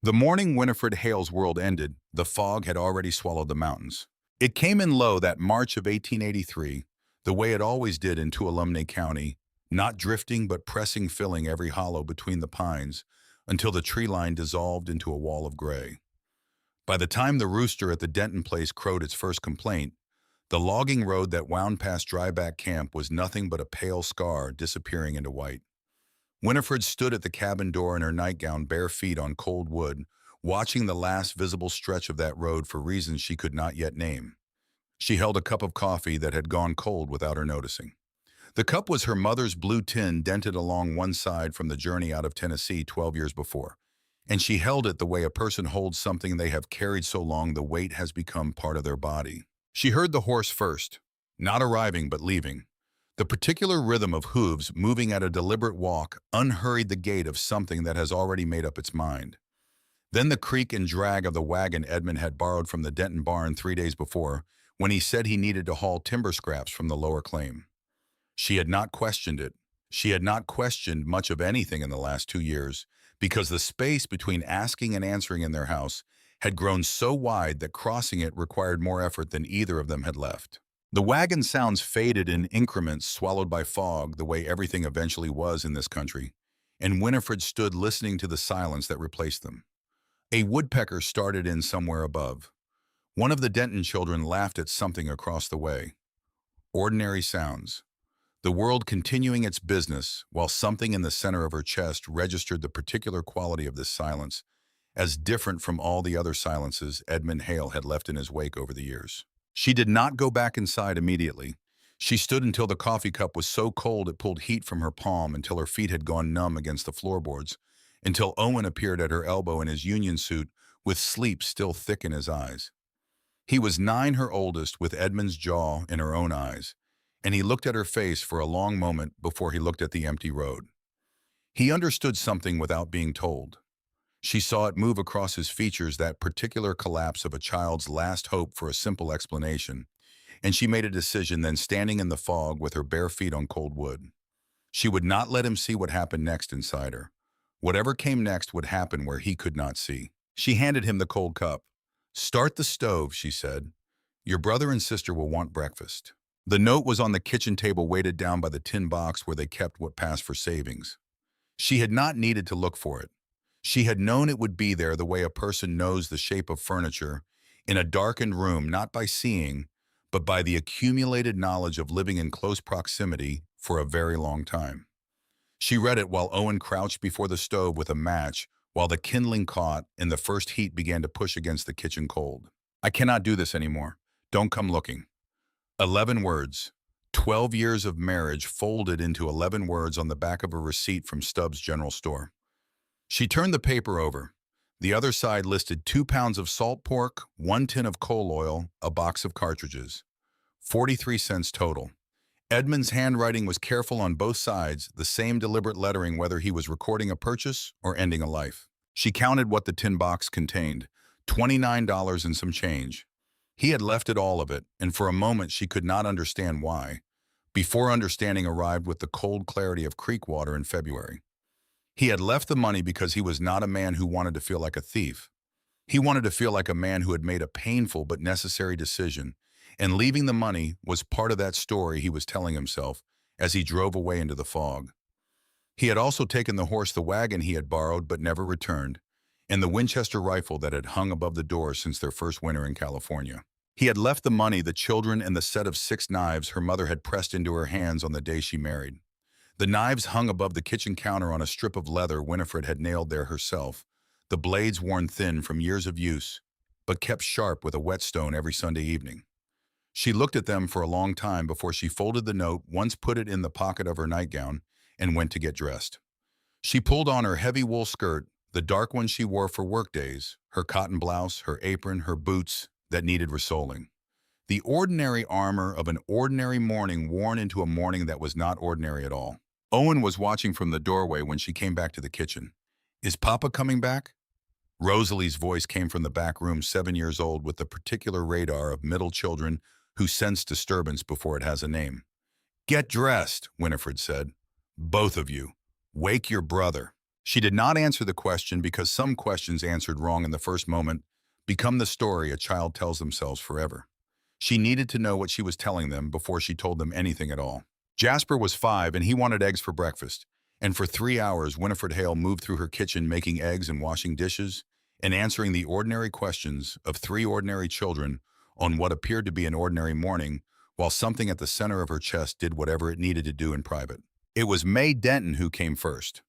The morning Winifred Hale's world ended, the fog had already swallowed the mountains. It came in low that March of 1883, the way it always did in Tuolumne County, not drifting but pressing, filling every hollow between the pines until the tree line dissolved into a wall of gray. By the time the rooster at the Denton place crowed its first complaint, the logging road that wound past Dryback Camp was nothing but a pale scar disappearing into white. Winifred stood at the cabin door in her nightgown, bare feet on cold wood, watching the last visible stretch of that road for reasons she could not yet name. She held a cup of coffee that had gone cold without her noticing. The cup was her mother's blue tin dented along one side from the journey out of Tennessee 12 years before, and she held it the way a person holds something they have carried so long the weight has become part of their body. She heard the horse first, not arriving but leaving. The particular rhythm of hooves moving at a deliberate walk unhurried the gait of something that has already made up its mind. Then the creak and drag of the wagon Edmund had borrowed from the Denton barn 3 days before, when he said he needed to haul timber scraps from the lower claim. She had not questioned it. She had not questioned much of anything in the last 2 years, because the space between asking and answering in their house had grown so wide that crossing it required more effort than either of them had left. The wagon sounds faded in increments swallowed by fog, the way everything eventually was in this country, and Winifred stood listening to the silence that replaced them. A woodpecker started in somewhere above. One of the Denton children laughed at something across the way. Ordinary sounds. The world continuing its business, while something in the center of her chest registered the particular quality of this silence, as different from all the other silences Edmund Hale had left in his wake over the years. She did not go back inside immediately. She stood until the coffee cup was so cold it pulled heat from her palm, until her feet had gone numb against the floorboards, until Owen appeared at her elbow in his union suit with sleep still thick in his eyes. He was 9, her oldest, with Edmund's jaw in her own eyes, and he looked at her face for a long moment before he looked at the empty road. He understood something without being told. She saw it move across his features, that particular collapse of a child's last hope for a simple explanation, and she made a decision then, standing in the fog with her bare feet on cold wood. She would not let him see what happened next inside her. Whatever came next would happen where he could not see. She handed him the cold cup. "Start the stove," she said. "Your brother and sister will want breakfast." The note was on the kitchen table, weighted down by the tin box where they kept what passed for savings. She had not needed to look for it. She had known it would be there the way a person knows the shape of furniture in a darkened room, not by seeing, but by the accumulated knowledge of living in close proximity for a very long time. She read it while Owen crouched before the stove with a match, while the kindling caught and the first heat began to push against the kitchen cold. "I cannot do this anymore. Don't come looking." 11 words. 12 years of marriage folded into 11 words on the back of a receipt from Stubbs' General Store. She turned the paper over. The other side listed 2 pounds of salt pork, 1 tin of coal oil, a box of cartridges. 43 cents total. Edmund's handwriting was careful on both sides, the same deliberate lettering whether he was recording a purchase or ending a life. She counted what the tin box contained, $29 and some change. He had left it, all of it, and for a moment she could not understand why, before understanding arrived with the cold clarity of creek water in February. He had left the money because he was not a man who wanted to feel like a thief. He wanted to feel like a man who had made a painful but necessary decision, and leaving the money was part of that story he was telling himself as he drove away into the fog. He had also taken the horse, the wagon he had borrowed but never returned, and the Winchester rifle that had hung above the door since their first winter in California. He had left the money, the children, and the set of 6 knives her mother had pressed into her hands on the day she married. The knives hung above the kitchen counter on a strip of leather Winifred had nailed there herself, the blades worn thin from years of use, but kept sharp with a whetstone every Sunday evening. She looked at them for a long time before she folded the note, once put it in the pocket of her nightgown, and went to get dressed. She pulled on her heavy wool skirt, the dark one she wore for work days, her cotton blouse, her apron, her boots that needed resoling. The ordinary armor of an ordinary morning worn into a morning that was not ordinary at all. Owen was watching from the doorway when she came back to the kitchen. "Is Papa coming back?" Rosalie's voice came from the back room, 7 years old, with the particular radar of middle children who sense disturbance before it has a name. "Get dressed," Winifred said. "Both of you. Wake your brother." She did not answer the question because some questions answered wrong in the first moment become the story a child tells themselves forever. She needed to know what she was telling them before she told them anything at all. Jasper was 5 and he wanted eggs for breakfast. And for 3 hours, Winifred Hale moved through her kitchen making eggs and washing dishes and answering the ordinary questions of 3 ordinary children on what appeared to be an ordinary morning, while something at the center of her chest did whatever it needed to do in private. It was May Denton who came first.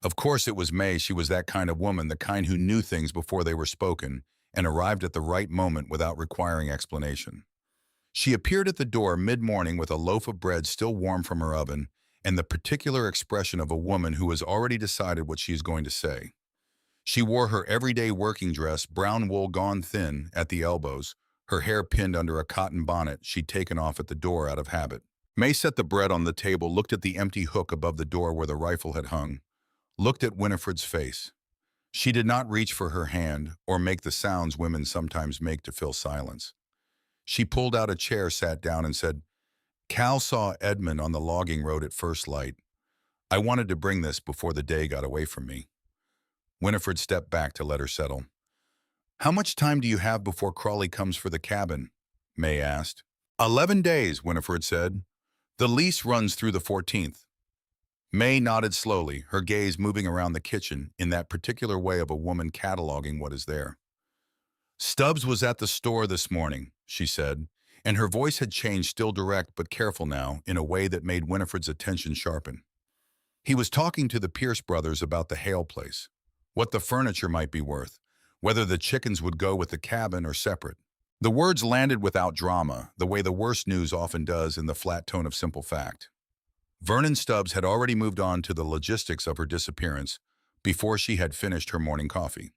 Of course it was May. She was that kind of woman, the kind who knew things before they were spoken and arrived at the right moment without requiring explanation. She appeared at the door mid-morning with a loaf of bread still warm from her oven and the particular expression of a woman who has already decided what she is going to say. She wore her everyday working dress, brown wool gone thin at the elbows, her hair pinned under a cotton bonnet she'd taken off at the door out of habit. May set the bread on the table, looked at the empty hook above the door where the rifle had hung, looked at Winifred's face. She did not reach for her hand or make the sounds women sometimes make to fill silence. She pulled out a chair, sat down, and said, "Cal saw Edmund on the logging road at first light. I wanted to bring this before the day got away from me." Winifred stepped back to let her settle. "How much time do you have before Crawley comes for the cabin?" May asked. 11 days, Winifred said. "The lease runs through the 14th. May nodded slowly, her gaze moving around the kitchen in that particular way of a woman cataloging what is there. "Stubbs was at the store this morning," she said, and her voice had changed, still direct but careful now, in a way that made Winifred's attention sharpen. "He was talking to the Pierce brothers about the Hale place, what the furniture might be worth, whether the chickens would go with the cabin or separate." The words landed without drama, the way the worst news often does, in the flat tone of simple fact. Vernon Stubbs had already moved on to the logistics of her disappearance before she had finished her morning coffee.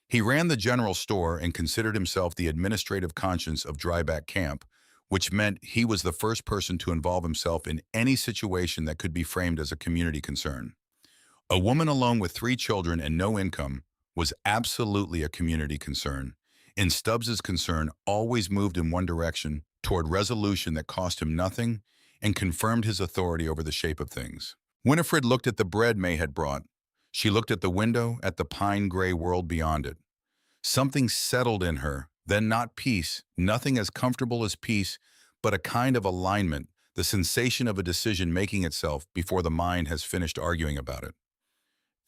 He ran the general store and considered himself the administrative conscience of Dryback Camp, which meant he was the first person to involve himself in any situation that could be framed as a community concern. A woman alone with 3 children and no income was absolutely a community concern, and Stubbs's concern always moved in one direction, toward resolution that cost him nothing and confirmed his authority over the shape of things. Winifred looked at the bread May had brought. She looked at the window, at the pine-gray world beyond it. Something settled in her, then not peace, nothing as comfortable as peace, but a kind of alignment, the sensation of a decision making itself before the mind has finished arguing about it.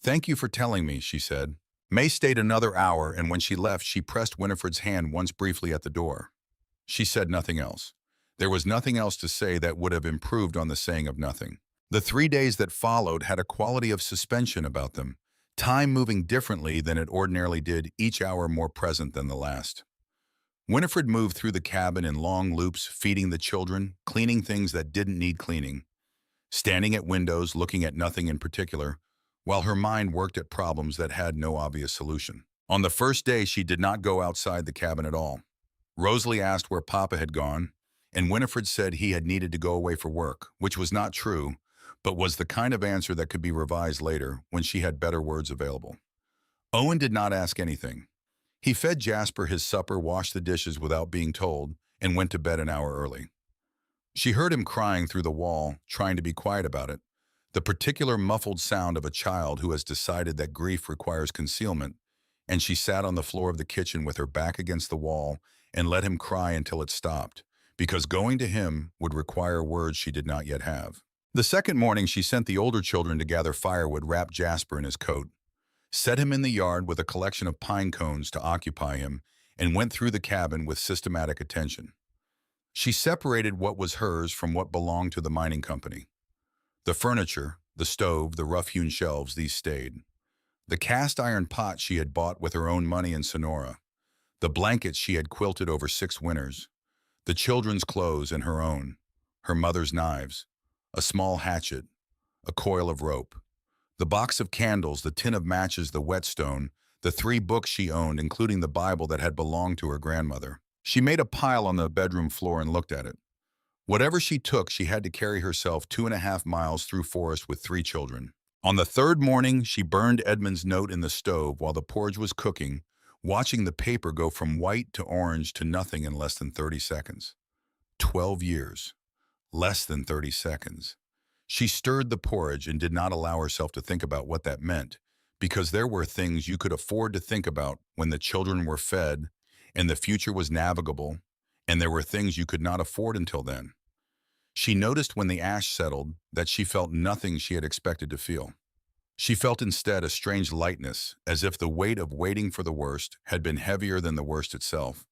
"Thank you for telling me," she said. May stayed another hour, and when she left, she pressed Winifred's hand once briefly at the door. She said nothing else. There was nothing else to say that would have improved on the saying of nothing. The 3 days that followed had a quality of suspension about them, time moving differently than it ordinarily did, each hour more present than the last. Winifred moved through the cabin in long loops, feeding the children, cleaning things that didn't need cleaning, standing at windows, looking at nothing in particular, while her mind worked at problems that had no obvious solution. On the first day, she did not go outside the cabin at all. Rosalie asked where Papa had gone, and Winifred said he had needed to go away for work, which was not true, but was the kind of answer that could be revised later when she had better words available. Owen did not ask anything. He fed Jasper his supper, washed the dishes without being told, and went to bed an hour early. She heard him crying through the wall, trying to be quiet about it, the particular muffled sound of a child who has decided that grief requires concealment, and she sat on the floor of the kitchen with her back against the wall and let him cry until it stopped, because going to him would require words she did not yet have. The second morning, she sent the older children to gather firewood, wrap Jasper in his coat, set him in the yard with a collection of pine cones to occupy him, and went through the cabin with systematic attention. She separated what was hers from what belonged to the mining company. The furniture, the stove, the rough-hewn shelves, these stayed. The cast-iron pot she had bought with her own money in Sonora. The blankets she had quilted over 6 winters. The children's clothes and her own. Her mother's knives. A small hatchet. A coil of rope. The box of candles, the tin of matches, the whetstone, the 3 books she owned, including the Bible that had belonged to her grandmother. She made a pile on the bedroom floor and looked at it. Whatever she took, she had to carry herself 2.5 miles through forest with 3 children. On the 3rd morning, she burned Edmund's note in the stove while the porridge was cooking, watching the paper go from white to orange to nothing in less than 30 seconds. 12 years. Less than 30 seconds. She stirred the porridge and did not allow herself to think about what that meant, because there were things you could afford to think about when the children were fed and the future was navigable, and there were things you could not afford until then. She noticed when the ash settled that she felt nothing she had expected to feel. She felt instead a strange lightness, as if the weight of waiting for the worst had been heavier than the worst itself.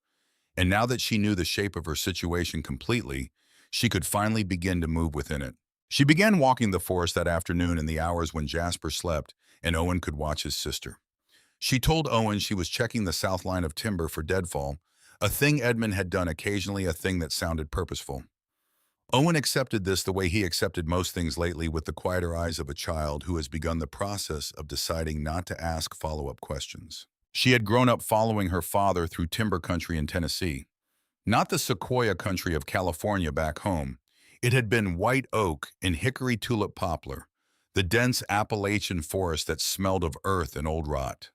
And now that she knew the shape of her situation completely, she could finally begin to move within it. She began walking the forest that afternoon in the hours when Jasper slept and Owen could watch his sister. She told Owen she was checking the south line of timber for deadfall, a thing Edmund had done occasionally, a thing that sounded purposeful. Owen accepted this the way he accepted most things lately, with the quieter eyes of a child who has begun the process of deciding not to ask follow-up questions. She had grown up following her father through timber country in Tennessee, not the sequoia country of California back home. It had been white oak and hickory tulip poplar, the dense Appalachian forest that smelled of earth and old rot.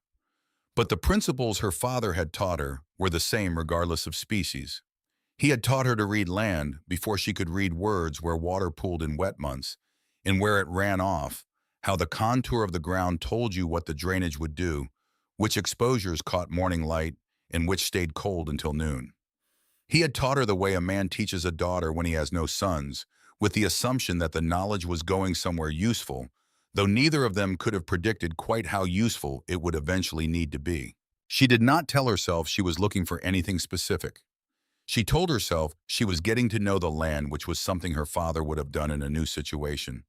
But the principles her father had taught her were the same regardless of species. He had taught her to read land before she could read words, where water pooled in wet months and where it ran off, how the contour of the ground told you what the drainage would do, which exposures caught morning light and which stayed cold until noon. He had taught her the way a man teaches a daughter when he has no sons, with the assumption that the knowledge was going somewhere useful, though neither of them could have predicted quite how useful it would eventually need to be. She did not tell herself she was looking for anything specific. She told herself she was getting to know the land, which was something her father would have done in a new situation.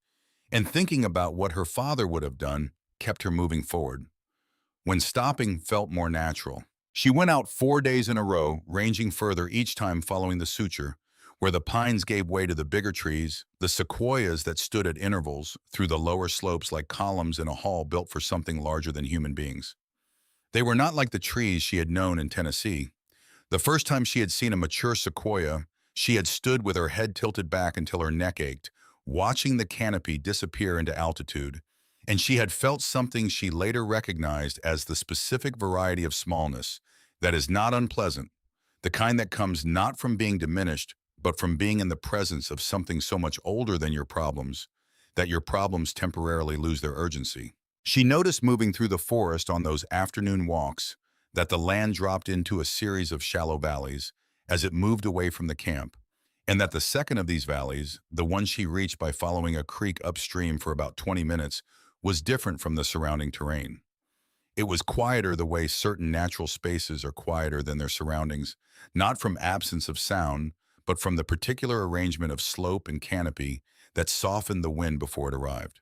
And thinking about what her father would have done kept her moving forward, when stopping felt more natural. She went out 4 days in a row, ranging further each time following the suture, where the pines gave way to the bigger trees, the sequoias that stood at intervals through the lower slopes like columns in a hall built for something larger than human beings. They were not like the trees she had known in Tennessee. The first time she had seen a mature sequoia, she had stood with her head tilted back until her neck ached, watching the canopy disappear into altitude, and she had felt something she later recognized as the specific variety of smallness that is not unpleasant, the kind that comes not from being diminished, but from being in the presence of something so much older than your problems, that your problems temporarily lose their urgency. She noticed moving through the forest on those afternoon walks that the land dropped into a series of shallow valleys as it moved away from the camp, and that the second of these valleys, the one she reached by following a creek upstream for about 20 minutes, was different from the surrounding terrain. It was quieter the way certain natural spaces are quieter than their surroundings, not from absence of sound, but from the particular arrangement of slope and canopy that softened the wind before it arrived.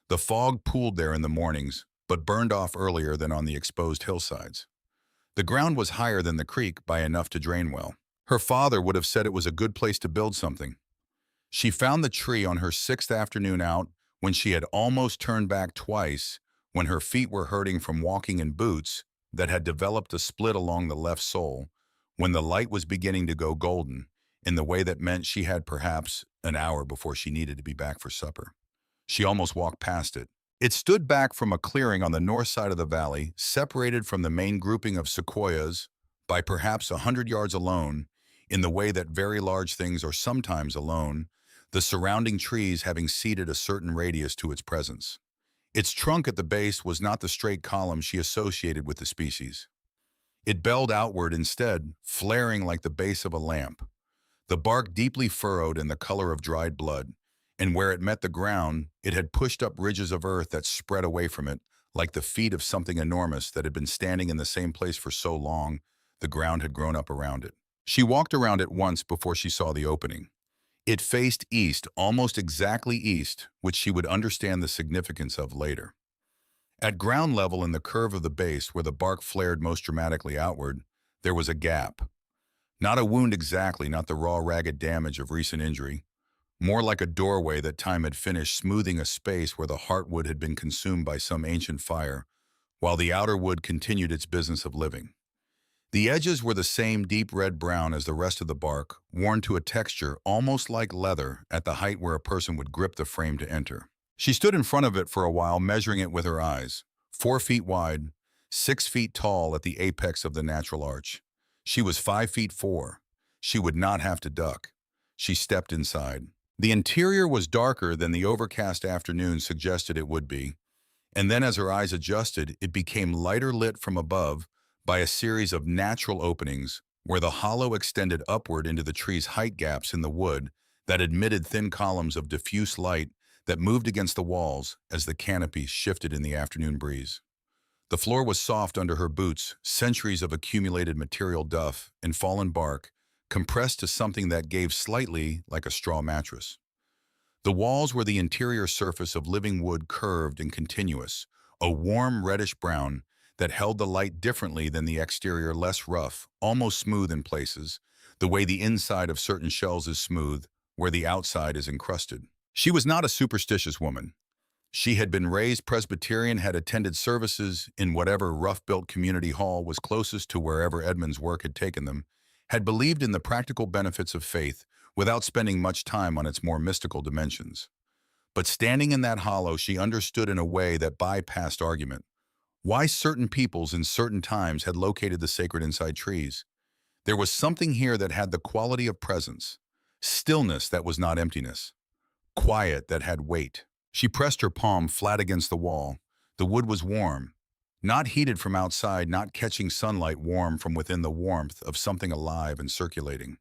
The fog pooled there in the mornings, but burned off earlier than on the exposed hillsides. The ground was higher than the creek by enough to drain well. Her father would have said it was a good place to build something. She found the tree on her 6th afternoon out, when she had almost turned back twice, when her feet were hurting from walking in boots that had developed a split along the left sole, when the light was beginning to go golden, in the way that meant she had perhaps an hour before she needed to be back for supper. She almost walked past it. It stood back from a clearing on the north side of the valley, separated from the main grouping of sequoias by perhaps 100 yards alone, in the way that very large things are sometimes alone, the surrounding trees having ceded a certain radius to its presence. Its trunk at the base was not the straight column she associated with the species. It belled outward instead, flaring like the base of a lamp, the bark deeply furrowed in the color of dried blood, and where it met the ground, it had pushed up ridges of earth that spread away from it, like the feet of something enormous that had been standing in the same place for so long the ground had grown up around it. She walked around it once before she saw the opening. It faced east, almost exactly east, which she would understand the significance of later. At ground level, in the curve of the base where the bark flared most dramatically outward, there was a gap. Not a wound exactly, not the raw, ragged damage of recent injury, more like a doorway that time had finished smoothing, a space where the heartwood had been consumed by some ancient fire, while the outer wood continued its business of living. The edges were the same deep red-brown as the rest of the bark, worn to a texture almost like leather at the height where a person would grip the frame to enter. She stood in front of it for a while, measuring it with her eyes. 4 feet wide, 6 feet tall at the apex of the natural arch. She was 5 feet 4. She would not have to duck. She stepped inside. The interior was darker than the overcast afternoon suggested it would be, And then as her eyes adjusted, it became lighter lit from above by a series of natural openings where the hollow extended upward into the tree's height gaps in the wood that admitted thin columns of diffuse light that moved against the walls as the canopy shifted in the afternoon breeze. The floor was soft under her boots, centuries of accumulated material duff and fallen bark, compressed to something that gave slightly like a straw mattress. The walls were the interior surface of living wood, curved and continuous, a warm reddish brown that held the light differently than the exterior, less rough, almost smooth in places, the way the inside of certain shells is smooth, where the outside is encrusted. She was not a superstitious woman. She had been raised Presbyterian, had attended services in whatever rough-built community hall was closest to wherever Edmund's work had taken them, had believed in the practical benefits of faith without spending much time on its more mystical dimensions. But standing in that hollow, she understood in a way that bypassed argument why certain peoples in certain times had located the sacred inside trees. There was something here that had the quality of presence, stillness that was not emptiness, quiet that had weight. She pressed her palm flat against the wall. The wood was warm, not heated from outside, not catching sunlight, warm from within, the warmth of something alive and circulating.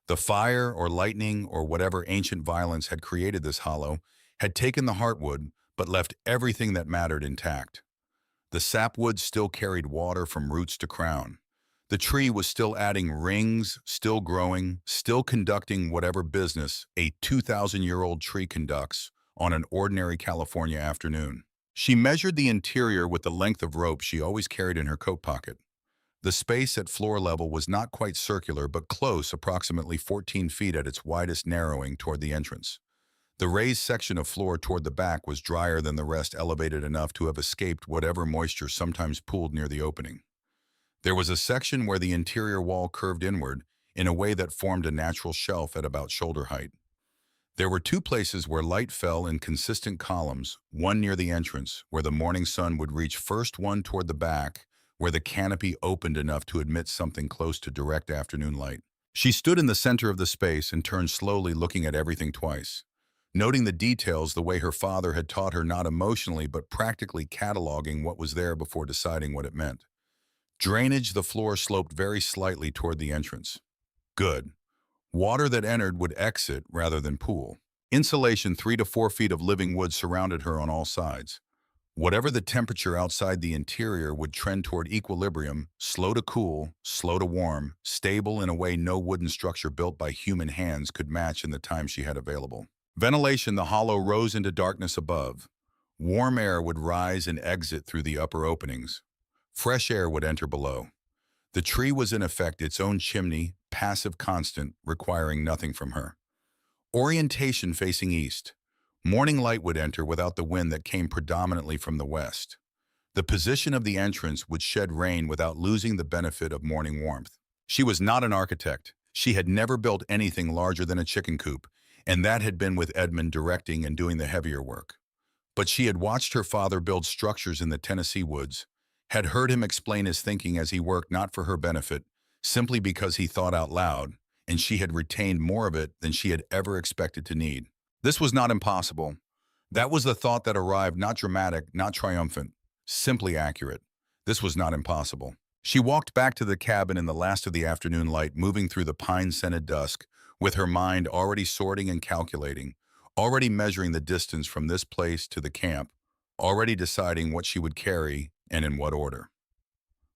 The fire or lightning or whatever ancient violence had created this hollow had taken the heartwood but left everything that mattered intact. The sapwood still carried water from roots to crown. The tree was still adding rings, still growing, still conducting whatever business a 2,000-year-old tree conducts on an ordinary California afternoon. She measured the interior with the length of rope she always carried in her coat pocket. The space at floor level was not quite circular, but close, approximately 14 feet at its widest, narrowing toward the entrance. The raised section of floor toward the back was drier than the rest, elevated enough to have escaped whatever moisture sometimes pooled near the opening. There was a section where the interior wall curved inward in a way that formed a natural shelf at about shoulder height. There were two places where light fell in consistent columns, one near the entrance, where the morning sun would reach first, one toward the back, where the canopy opened enough to admit something close to direct afternoon light. She stood in the center of the space and turned slowly, looking at everything twice, noting the details the way her father had taught her, not emotionally but practically, cataloging what was there before deciding what it meant. Drainage: the floor sloped very slightly toward the entrance. Good. Water that entered would exit rather than pool. Insulation: 3 to 4 feet of living wood surrounded her on all sides. Whatever the temperature outside, the interior would trend toward equilibrium, slow to cool, slow to warm, stable in a way no wooden structure built by human hands could match in the time she had available. Ventilation: the hollow rose into darkness above. Warm air would rise and exit through the upper openings. Fresh air would enter below. The tree was in effect its own chimney, passive, constant, requiring nothing from her. Orientation: facing east. Morning light would enter without the wind that came predominantly from the west. The position of the entrance would shed rain without losing the benefit of morning warmth. She was not an architect. She had never built anything larger than a chicken coop, and that had been with Edmund directing and doing the heavier work. But she had watched her father build structures in the Tennessee woods, had heard him explain his thinking as he worked, not for her benefit, simply because he thought out loud, and she had retained more of it than she had ever expected to need. This was not impossible. That was the thought that arrived, not dramatic, not triumphant, simply accurate. This was not impossible. She walked back to the cabin in the last of the afternoon light, moving through the pine-scented dusk, with her mind already sorting and calculating, already measuring the distance from this place to the camp, already deciding what she would carry and in what order.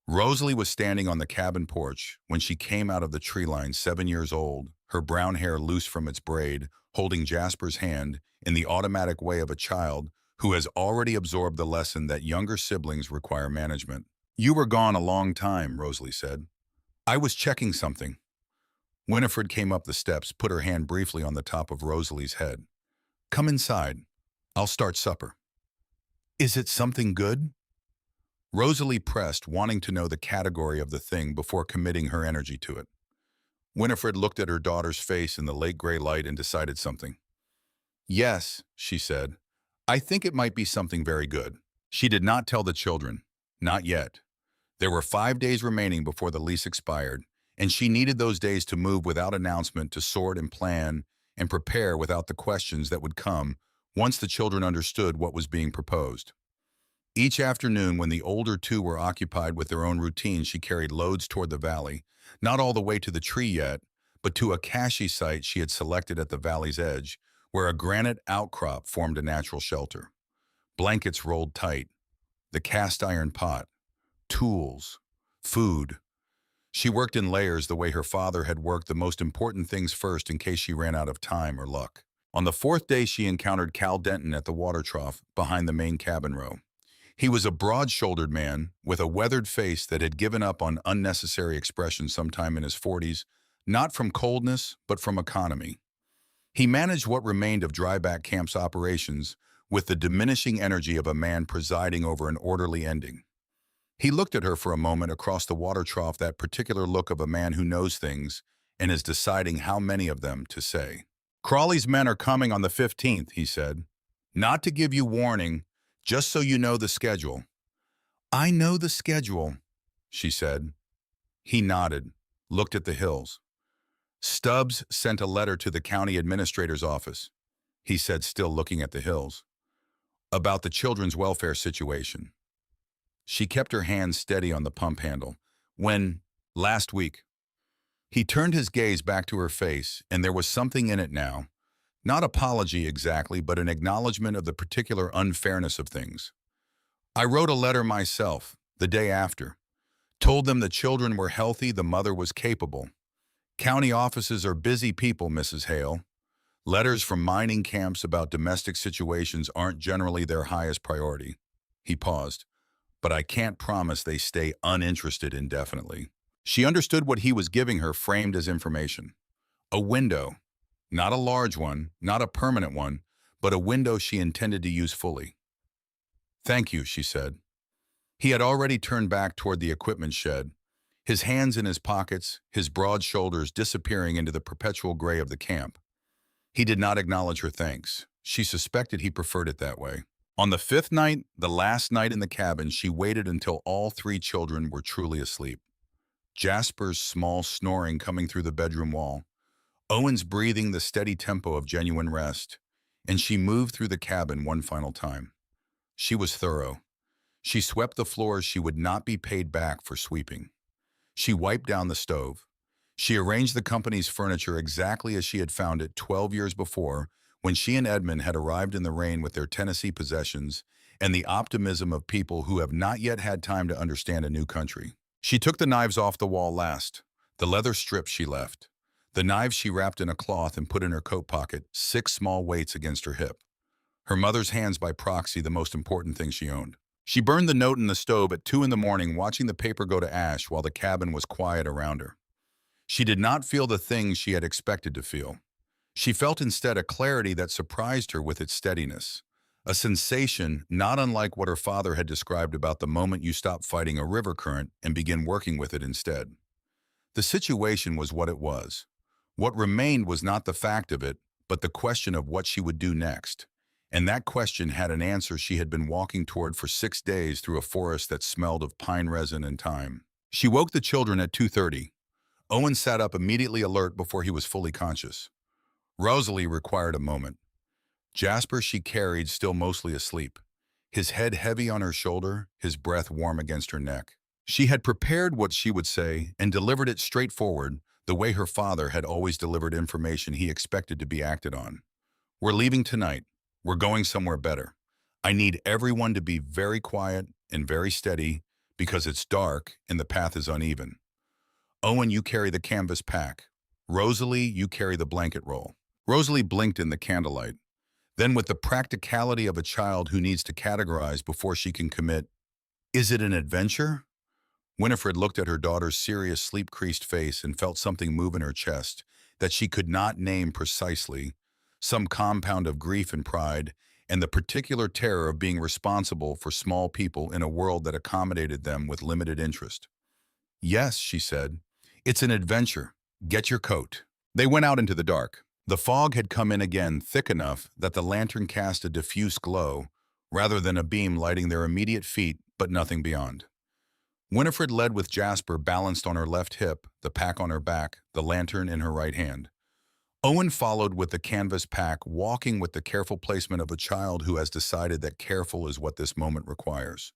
Rosalie was standing on the cabin porch when she came out of the tree line, 7 years old, her brown hair loose from its braid, holding Jasper's hand in the automatic way of a child who has already absorbed the lesson that younger siblings require management. "You were gone a long time," Rosalie said. "I was checking something." Winifred came up the steps, put her hand briefly on the top of Rosalie's head. "Come inside. I'll start supper." "Is it something good?" Rosalie pressed, wanting to know the category of the thing before committing her energy to it. Winifred looked at her daughter's face in the late gray light and decided something. "Yes," she said. "I think it might be something very good." She did not tell the children. Not yet. There were 5 days remaining before the lease expired, and she needed those days to move without announcement, to sort and plan and prepare without the questions that would come once the children understood what was being proposed. Each afternoon, when the older two were occupied with their own routines, she carried loads toward the valley, not all the way to the tree yet, but to a cache site she had selected at the valley's edge, where a granite outcrop formed a natural shelter. Blankets rolled tight, the cast iron pot, tools, food. She worked in layers the way her father had worked the most important things first in case she ran out of time or luck. On the fourth day, she encountered Cal Denton at the water trough behind the main cabin row. He was a broad-shouldered man with a weathered face that had given up on unnecessary expression sometime in his 40s, not from coldness, but from economy. He managed what remained of Dryback Camp's operations with the diminishing energy of a man presiding over an orderly ending. He looked at her for a moment across the water trough, that particular look of a man who knows things and is deciding how many of them to say. "Crawley's men are coming on the 15th, he said. "Not to give you warning, just so you know the schedule." "I know the schedule," she said. He nodded, looked at the hills. "Stubbs sent a letter to the county administrator's office," he said, still looking at the hills, "about the children's welfare situation." She kept her hand steady on the pump handle. "When? Last week." He turned his gaze back to her face, and there was something in it now. Not apology exactly, but an acknowledgement of the particular unfairness of things. "I wrote a letter myself, the day after. Told them the children were healthy, the mother was capable. County offices are busy people, Mrs. Hale. Letters from mining camps about domestic situations aren't generally their highest priority." He paused. "But I can't promise they stay uninterested indefinitely." She understood what he was giving her, framed as information. A window. Not a large one, not a permanent one, but a window she intended to use fully. "Thank you," she said. He had already turned back toward the equipment shed, his hands in his pockets, his broad shoulders disappearing into the perpetual gray of the camp. He did not acknowledge her thanks. She suspected he preferred it that way. On the fifth night, the last night in the cabin, she waited until all three children were truly asleep. Jasper's small snoring coming through the bedroom wall, Owen's breathing the steady tempo of genuine rest, and she moved through the cabin one final time. She was thorough. She swept the floors she would not be paid back for sweeping. She wiped down the stove. She arranged the company's furniture exactly as she had found it 12 years before, when she and Edmund had arrived in the rain with their Tennessee possessions and the optimism of people who have not yet had time to understand a new country. She took the knives off the wall last, the leather strips she left. The knives she wrapped in a cloth and put in her coat pocket, 6 small weights against her hip. Her mother's hands by proxy, the most important thing she owned. She burned the note in the stove at 2 in the morning, watching the paper go to ash while the cabin was quiet around her. She did not feel the things she had expected to feel. She felt instead a clarity that surprised her with its steadiness, a sensation not unlike what her father had described about the moment you stop fighting a river current and begin working with it instead. The situation was what it was. What remained was not the fact of it, but the question of what she would do next. And that question had an answer she had been walking toward for 6 days through a forest that smelled of pine resin and thyme. She woke the children at 2:30. Owen sat up immediately, alert before he was fully conscious. Rosalie required a moment. Jasper she carried, still mostly asleep, his head heavy on her shoulder, his breath warm against her neck. She had prepared what she would say and delivered it straightforward, the way her father had always delivered information he expected to be acted on. "We're leaving tonight. We're going somewhere better. I need everyone to be very quiet and very steady because it's dark and the path is uneven. Owen, you carry the canvas pack. Rosalie, you carry the blanket roll." Rosalie blinked in the candlelight. Then, with the practicality of a child who needs to categorize before she can commit, "Is it an adventure?" Winifred looked at her daughter's serious, sleep-creased face and felt something move in her chest that she could not name precisely, some compound of grief and pride, and the particular terror of being responsible for small people in a world that accommodated them with limited interest. "Yes," she said, "it's an adventure. Get your coat." They went out into the dark. The fog had come in again, thick enough that the lantern cast a diffuse glow, rather than a beam lighting their immediate feet, but nothing beyond. Winifred led with Jasper balanced on her left hip, the pack on her back, the lantern in her right hand. Owen followed with the canvas pack, walking with the careful placement of a child who has decided that careful is what this moment requires.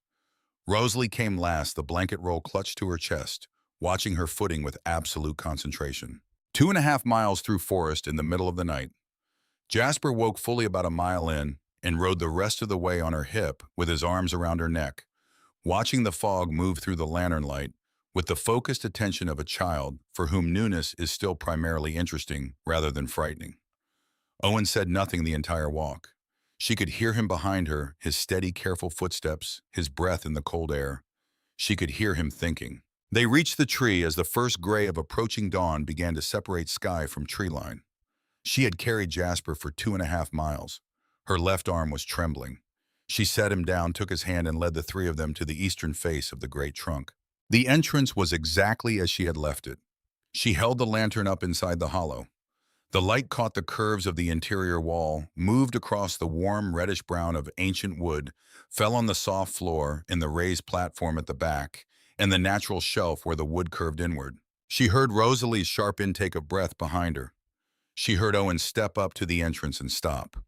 Rosalie came last, the blanket roll clutched to her chest, watching her footing with absolute concentration. 2.5 miles through forest in the middle of the night, Jasper woke fully about a mile in and rode the rest of the way on her hip with his arms around her neck, watching the fog move through the lantern light with the focused attention of a child for whom newness is still primarily interesting rather than frightening. Owen said nothing the entire walk. She could hear him behind her, his steady, careful footsteps, his breath in the cold air. She could hear him thinking. They reached the tree as the first gray of approaching dawn began to separate sky from tree line. She had carried Jasper for 2.5 miles. Her left arm was trembling. She set him down, took his hand, and led the three of them to the eastern face of the great trunk. The entrance was exactly as she had left it. She held the lantern up inside the hollow. The light caught the curves of the interior wall, moved across the warm reddish-brown of ancient wood, fell on the soft floor in the raised platform at the back, and the natural shelf where the wood curved inward. She heard Rosalie's sharp intake of breath behind her. She heard Owen step up to the entrance and stop.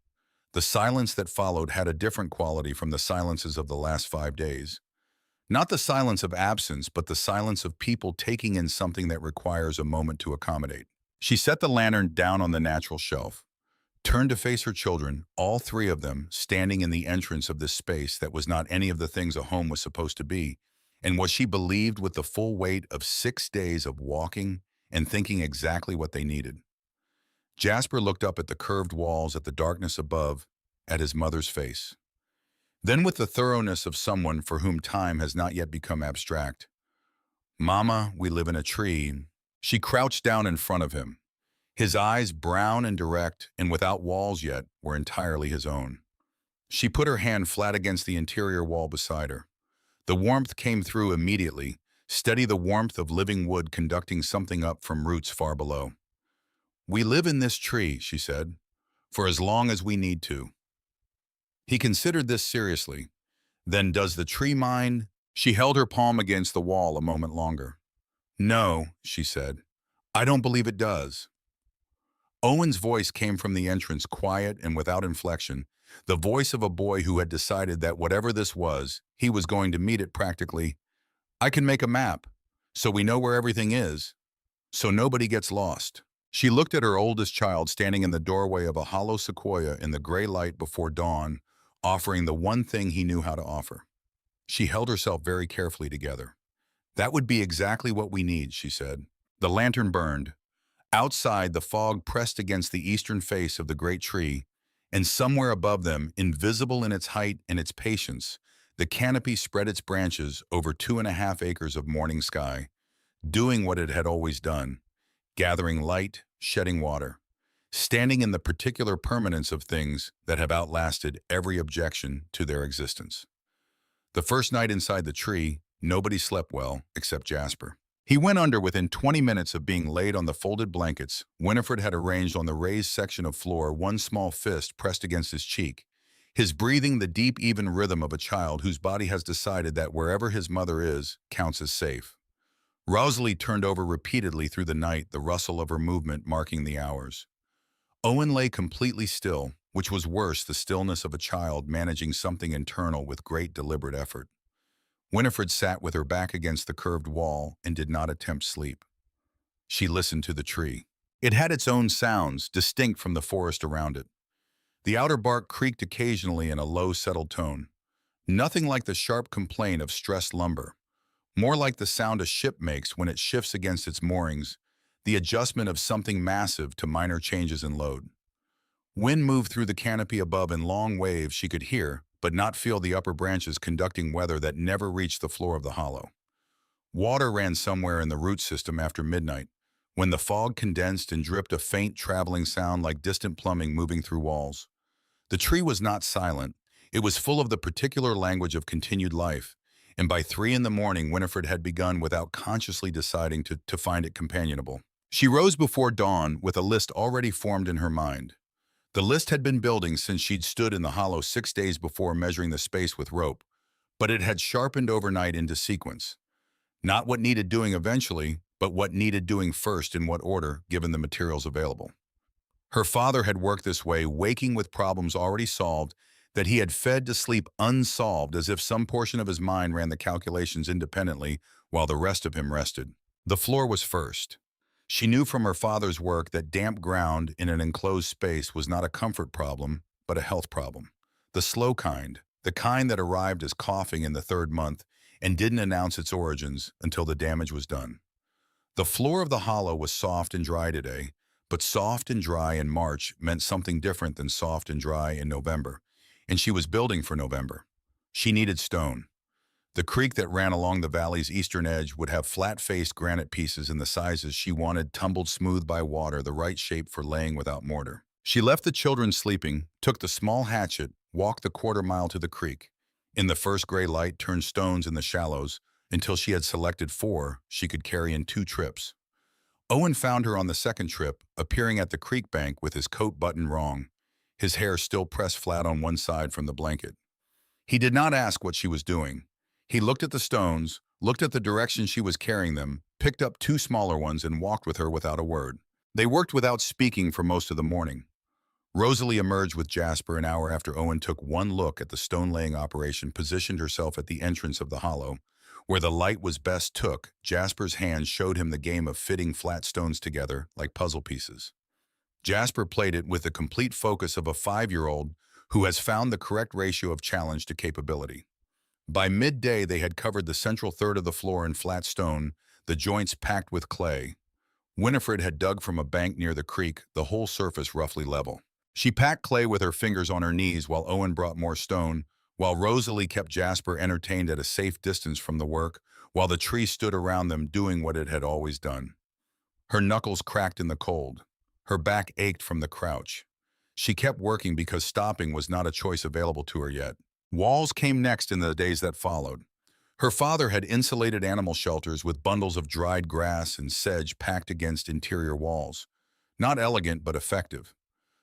The silence that followed had a different quality from the silences of the last 5 days. Not the silence of absence, but the silence of people taking in something that requires a moment to accommodate. She set the lantern down on the natural shelf, turned to face her children, all three of them standing in the entrance of this space that was not any of the things a home was supposed to be, and what she believed with the full weight of 6 days of walking and thinking exactly what they needed. Jasper looked up at the curved walls, at the darkness above, at his mother's face. Then, with the thoroughness of someone for whom time has not yet become abstract, "Mama, we live in a tree." She crouched down in front of him. His eyes, brown and direct and without walls yet, were entirely his own. She put her hand flat against the interior wall beside her. The warmth came through immediately, steady, the warmth of living wood conducting something up from roots far below. "We live in this tree," she said, "for as long as we need to." He considered this seriously. "Then does the tree mind?" She held her palm against the wall a moment longer. "No," she said. "I don't believe it does." Owen's voice came from the entrance, quiet and without inflection, the voice of a boy who had decided that whatever this was, he was going to meet it practically. "I can make a map, so we know where everything is, so nobody gets lost." She looked at her oldest child standing in the doorway of a hollow sequoia in the gray light before dawn, offering the one thing he knew how to offer. She held herself very carefully together. "That would be exactly what we need," she said. The lantern burned. Outside, the fog pressed against the eastern face of the great tree, and somewhere above them, invisible in its height and its patience, the canopy spread its branches over 2.5 acres of morning sky, doing what it had always done, gathering light, shedding water, standing in the particular permanence of things that have outlasted every objection to their existence. The first night inside the tree, nobody slept well except Jasper. He went under within 20 minutes of being laid on the folded blankets Winifred had arranged on the raised section of floor, one small fist pressed against his cheek, his breathing the deep, even rhythm of a child whose body has decided that wherever his mother is counts as safe. Rosalie turned over repeatedly through the night, the rustle of her movement marking the hours. Owen lay completely still, which was worse, the stillness of a child managing something internal with great deliberate effort. Winifred sat with her back against the curved wall and did not attempt sleep. She listened to the tree. It had its own sounds, distinct from the forest around it. The outer bark creaked occasionally in a low, settled tone. Nothing like the sharp complaint of stressed lumber. More like the sound a ship makes when it shifts against its moorings, the adjustment of something massive to minor changes in load. Wind moved through the canopy above in long waves she could hear, but not feel the upper branches conducting weather that never reached the floor of the hollow. Water ran somewhere in the root system after midnight, when the fog condensed and dripped, a faint traveling sound like distant plumbing moving through walls. The tree was not silent. It was full of the particular language of continued life, and by 3 in the morning Winifred had begun, without consciously deciding, to find it companionable. She rose before dawn with a list already formed in her mind. The list had been building since she'd stood in the hollow 6 days before, measuring the space with rope, but it had sharpened overnight into sequence. Not what needed doing eventually, but what needed doing first, in what order, given the materials available. Her father had worked this way, waking with problems already solved, that he had fed to sleep unsolved, as if some portion of his mind ran the calculations independently while the rest of him rested. The floor was first. She knew from her father's work that damp ground in an enclosed space was not a comfort problem, but a health problem. The slow kind, the kind that arrived as coughing in the third month and didn't announce its origins until the damage was done. The floor of the hollow was soft and dry today, but soft and dry in March meant something different than soft and dry in November, and she was building for November. She needed stone. The creek that ran along the valley's eastern edge would have flat-faced granite pieces in the sizes she wanted, tumbled smooth by water, the right shape for laying without mortar. She left the children sleeping, took the small hatchet, walked the quarter-mile to the creek. In the first gray light, turned stones in the shallows until she had selected 4 she could carry in 2 trips. Owen found her on the second trip, appearing at the creek bank with his coat buttoned wrong, his hair still pressed flat on one side from the blanket. He did not ask what she was doing. He looked at the stones, looked at the direction she was carrying them, picked up 2 smaller ones and walked with her without a word. They worked without speaking for most of the morning. Rosalie emerged with Jasper an hour after Owen took one look at the stone-laying operation, positioned herself at the entrance of the hollow. Where the light was best took, Jasper's hands showed him the game of fitting flat stones together like puzzle pieces. Jasper played it with the complete focus of a 5-year-old who has found the correct ratio of challenge to capability. By midday, they had covered the central third of the floor in flat stone, the joints packed with clay. Winifred had dug from a bank near the creek, the whole surface roughly level. She packed clay with her fingers on her knees while Owen brought more stone, while Rosalie kept Jasper entertained at a safe distance from the work, while the tree stood around them doing what it had always done. Her knuckles cracked in the cold. Her back ached from the crouch. She kept working because stopping was not a choice available to her yet. Walls came next in the days that followed. Her father had insulated animal shelters with bundles of dried grass and sedge packed against interior walls. Not elegant, but effective.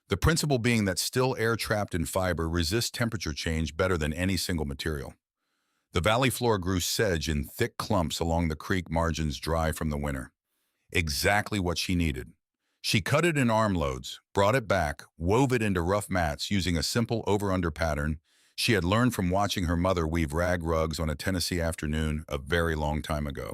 The principle being that still air trapped in fiber resists temperature change better than any single material. The valley floor grew sedge in thick clumps along the creek margins, dry from the winter. Exactly what she needed. She cut it in armloads, brought it back, wove it into rough mats using a simple over-under pattern she had learned from watching her mother weave rag rugs on a Tennessee afternoon a very long time ago.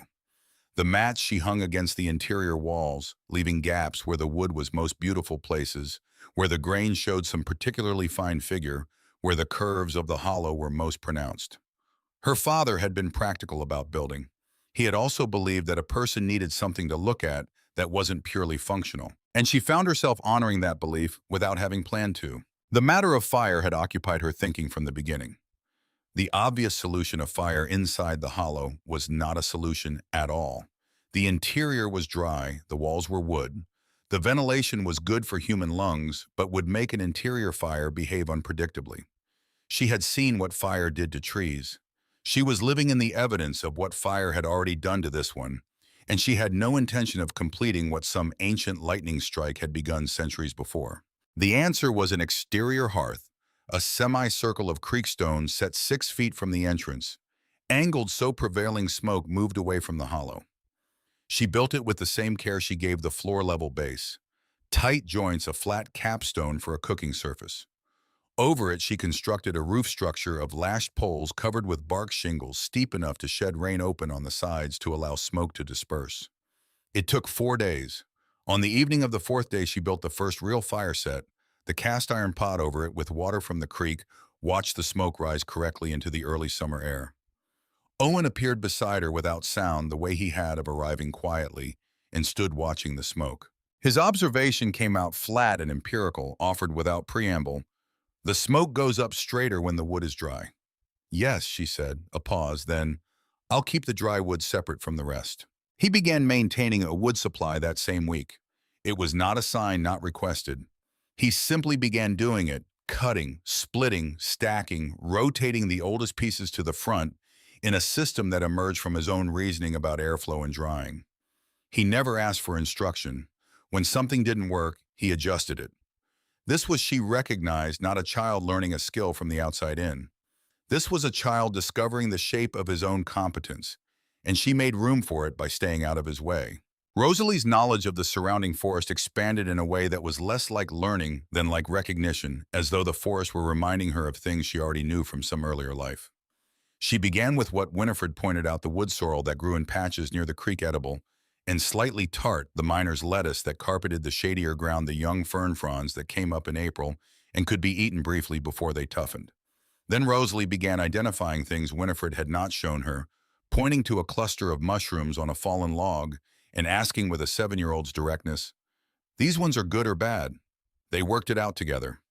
The mats she hung against the interior walls, leaving gaps where the wood was most beautiful places, where the grain showed some particularly fine figure, where the curves of the hollow were most pronounced. Her father had been practical about building. He had also believed that a person needed something to look at that wasn't purely functional, and she found herself honoring that belief without having planned to. The matter of fire had occupied her thinking from the beginning. The obvious solution of fire inside the hollow was not a solution at all. The interior was dry, the walls were wood. The ventilation was good for human lungs, but would make an interior fire behave unpredictably. She had seen what fire did to trees. She was living in the evidence of what fire had already done to this one, and she had no intention of completing what some ancient lightning strike had begun centuries before. The answer was an exterior hearth, a semicircle of creek stones set 6 feet from the entrance, angled so prevailing smoke moved away from the hollow. She built it with the same care she gave the floor-level base, tight joints, a flat capstone for a cooking surface. Over it, she constructed a roof structure of lashed poles covered with bark shingles steep enough to shed rain open on the sides to allow smoke to disperse. It took 4 days. On the evening of the 4th day, she built the first real fire set, the cast iron pot over it with water from the creek, watched the smoke rise correctly into the early summer air. Owen appeared beside her without sound, the way he had of arriving quietly, and stood watching the smoke. His observation came out flat and empirical, offered without preamble. The smoke goes up straighter when the wood is dry. Yes, she said, a pause, then, I'll keep the dry wood separate from the rest. He began maintaining a wood supply that same week. It was not a sign, not requested. He simply began doing it, cutting, splitting, stacking, rotating the oldest pieces to the front in a system that emerged from his own reasoning about airflow and drying. He never asked for instruction. When something didn't work, he adjusted it. This was, she recognized, not a child learning a skill from the outside in. This was a child discovering the shape of his own competence, and she made room for it by staying out of his way. Rosalie's knowledge of the surrounding forest expanded in a way that was less like learning than like recognition, as though the forest were reminding her of things she already knew from some earlier life. She began with what Winifred pointed out, the wood sorrel that grew in patches near the creek, edible, and slightly tart, the miner's lettuce that carpeted the shadier ground, the young fern fronds that came up in April and could be eaten briefly before they toughened. Then Rosalie began identifying things Winifred had not shown her, pointing to a cluster of mushrooms on a fallen log and asking with a 7-year-old's directness, "These ones are good or bad?" They worked it out together.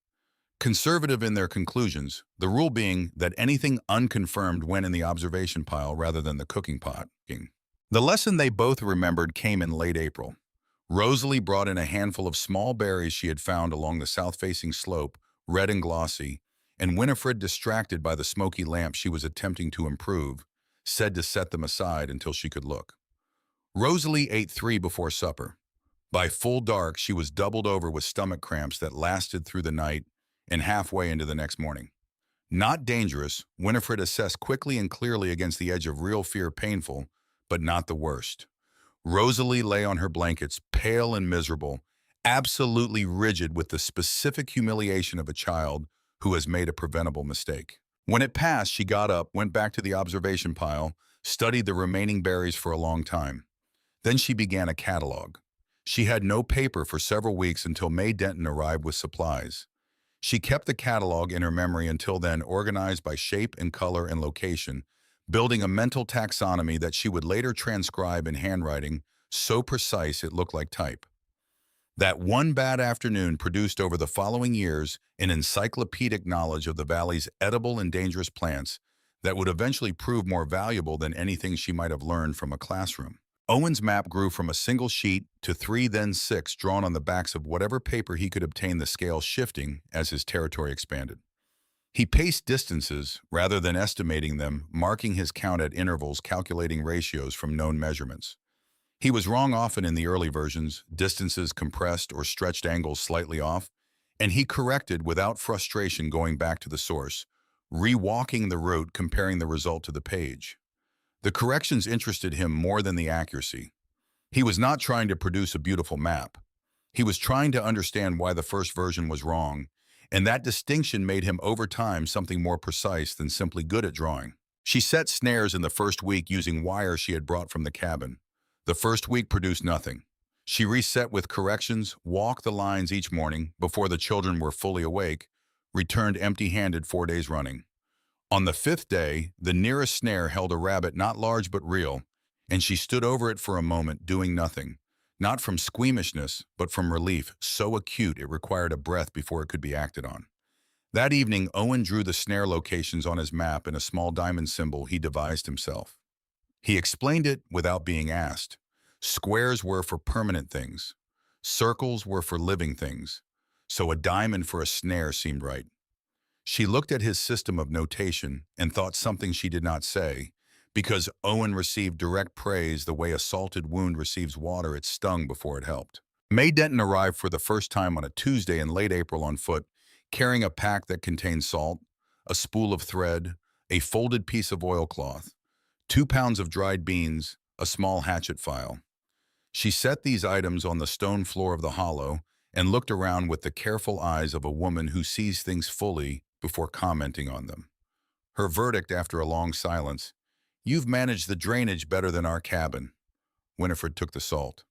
Conservative in their conclusions, the rule being that anything unconfirmed went in the observation pile rather than the cooking pot. The lesson they both remembered came in late April. Rosalie brought in a handful of small berries she had found along the south-facing slope, red and glossy, and Winifred, distracted by the smoky lamp she was attempting to improve, said to set them aside until she could look. Rosalie ate 3 before supper. By full dark, she was doubled over with stomach cramps that lasted through the night and halfway into the next morning. Not dangerous, Winifred assessed quickly and clearly against the edge of real fear, painful, but not the worst. Rosalie lay on her blankets, pale and miserable, absolutely rigid with the specific humiliation of a child who has made a preventable mistake. When it passed, she got up, went back to the observation pile, studied the remaining berries for a long time. Then she began a catalog. She had no paper for several weeks until May Denton arrived with supplies. She kept the catalog in her memory until then, organized by shape and color and location, building a mental taxonomy that she would later transcribe in handwriting so precise it looked like type. That one bad afternoon produced over the following years an encyclopedic knowledge of the valley's edible and dangerous plants that would eventually prove more valuable than anything she might have learned from a classroom. Owen's map grew from a single sheet to 3, then 6, drawn on the backs of whatever paper he could obtain, the scale shifting as his territory expanded. He paced distances rather than estimating them, marking his count at intervals, calculating ratios from known measurements. He was wrong often in the early versions, distances compressed or stretched angles slightly off, and he corrected without frustration, going back to the source, rewalking the route, comparing the result to the page. The corrections interested him more than the accuracy. He was not trying to produce a beautiful map. He was trying to understand why the first version was wrong, and that distinction made him over time something more precise than simply good at drawing. She set snares in the first week using wire she had brought from the cabin. The first week produced nothing. She reset with corrections, walked the lines each morning before the children were fully awake, returned empty-handed 4 days running. On the 5th day, the nearest snare held a rabbit not large but real, and she stood over it for a moment, doing nothing, not from squeamishness, but from relief so acute it required a breath before it could be acted on. That evening, Owen drew the snare locations on his map in a small diamond symbol he devised himself. He explained it without being asked. Squares were for permanent things. Circles were for living things. So a diamond for a snare seemed right. She looked at his system of notation and thought something she did not say, because Owen received direct praise the way a salted wound receives water. It stung before it helped. May Denton arrived for the first time on a Tuesday in late April on foot, carrying a pack that contained salt, a spool of thread, a folded piece of oilcloth, 2 pounds of dried beans, a small hatchet file. She set these items on the stone floor of the hollow and looked around with the careful eyes of a woman who sees things fully before commenting on them. Her verdict after a long silence, "You've managed the drainage better than our cabin." Winifred took the salt.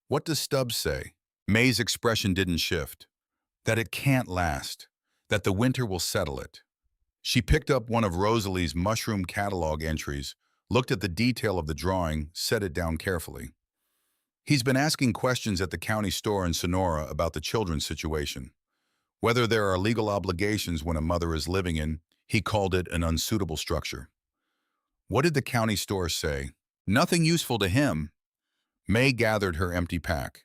"What does Stubbs say?" May's expression didn't shift. "That it can't last. That the winter will settle it." She picked up one of Rosalie's mushroom catalog entries, looked at the detail of the drawing, set it down carefully. "He's been asking questions at the county store in Sonora about the children's situation. Whether there are legal obligations when a mother is living in, he called it an unsuitable structure." "What did the county store say?" "Nothing useful to him." May gathered her empty pack.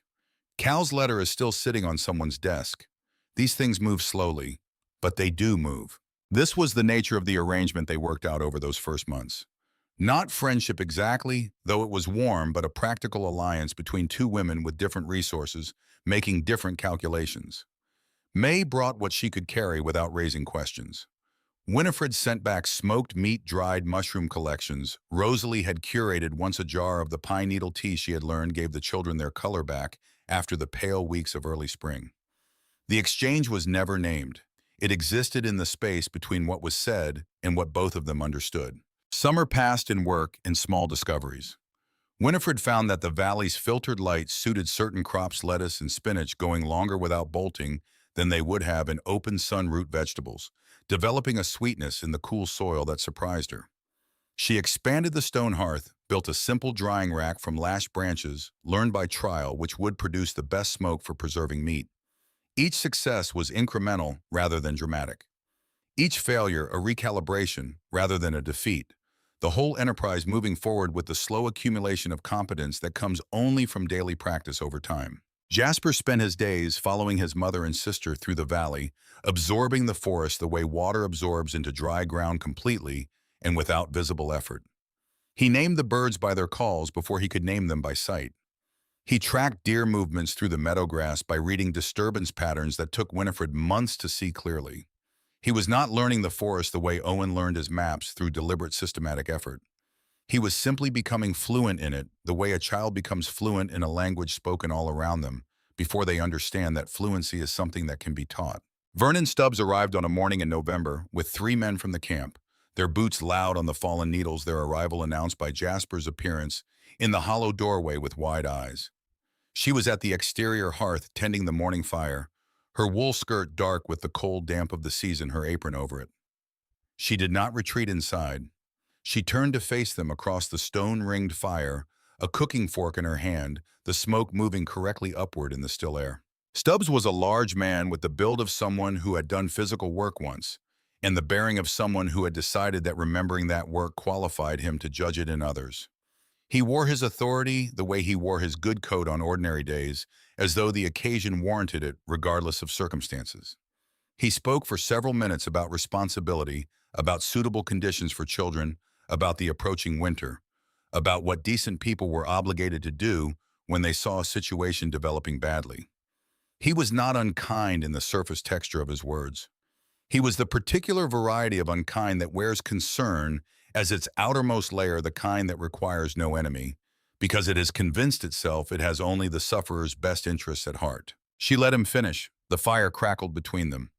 "Cal's letter is still sitting on someone's desk. These things move slowly, but they do move." This was the nature of the arrangement they worked out over those first months. Not friendship exactly, though it was warm, but a practical alliance between 2 women with different resources, making different calculations. May brought what she could carry without raising questions. Winifred sent back smoked meat dried mushroom collections. Rosalie had curated once a jar of the pine needle tea she had learned gave the children their color back after the pale weeks of early spring. The exchange was never named. It existed in the space between what was said and what both of them understood. Summer passed in work and small discoveries. Winifred found that the valley's filtered light suited certain crops, lettuce and spinach, going longer without bolting than they would have in open sun root vegetables, developing a sweetness in the cool soil that surprised her. She expanded the stone hearth, built a simple drying rack from lashed branches, learned by trial which would produce the best smoke for preserving meat. Each success was incremental rather than dramatic. Each failure a recalibration rather than a defeat. The whole enterprise moving forward with the slow accumulation of competence that comes only from daily practice over time. Jasper spent his days following his mother and sister through the valley, absorbing the forest the way water absorbs into dry ground completely and without visible effort. He named the birds by their calls before he could name them by sight. He tracked deer movements through the meadow grass by reading disturbance patterns that took Winifred months to see clearly. He was not learning the forest the way Owen learned his maps through deliberate systematic effort. He was simply becoming fluent in it, the way a child becomes fluent in a language spoken all around them, before they understand that fluency is something that can be taught. Vernon Stubbs arrived on a morning in November with 3 men from the camp, their boots loud on the fallen needles, their arrival announced by Jasper's appearance in the hollow doorway with wide eyes. She was at the exterior hearth tending the morning fire, her wool skirt dark with the cold damp of the season, her apron over it. She did not retreat inside. She turned to face them across the stone-ringed fire, a cooking fork in her hand, the smoke moving correctly upward in the still air. Stubbs was a large man with the build of someone who had done physical work once, and the bearing of someone who had decided that remembering that work qualified him to judge it in others. He wore his authority the way he wore his good coat on ordinary days, as though the occasion warranted it, regardless of circumstances. He spoke for several minutes about responsibility, about suitable conditions for children, about the approaching winter, about what decent people were obligated to do when they saw a situation developing badly. He was not unkind in the surface texture of his words. He was the particular variety of unkind that wears concern as its outermost layer, the kind that requires no enemy, because it has convinced itself it has only the sufferer's best interests at heart. She let him finish. The fire crackled between them.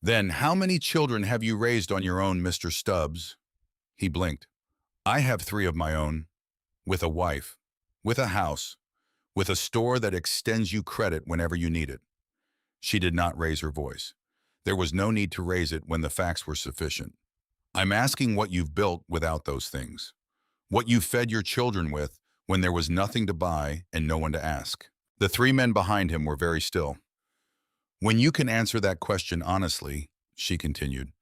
Then, how many children have you raised on your own, Mr. Stubbs? He blinked. I have 3 of my own, with a wife, with a house, with a store that extends you credit whenever you need it. She did not raise her voice. There was no need to raise it when the facts were sufficient. I'm asking what you've built without those things. What you fed your children with when there was nothing to buy and no one to ask. The 3 men behind him were very still. When you can answer that question honestly, she continued,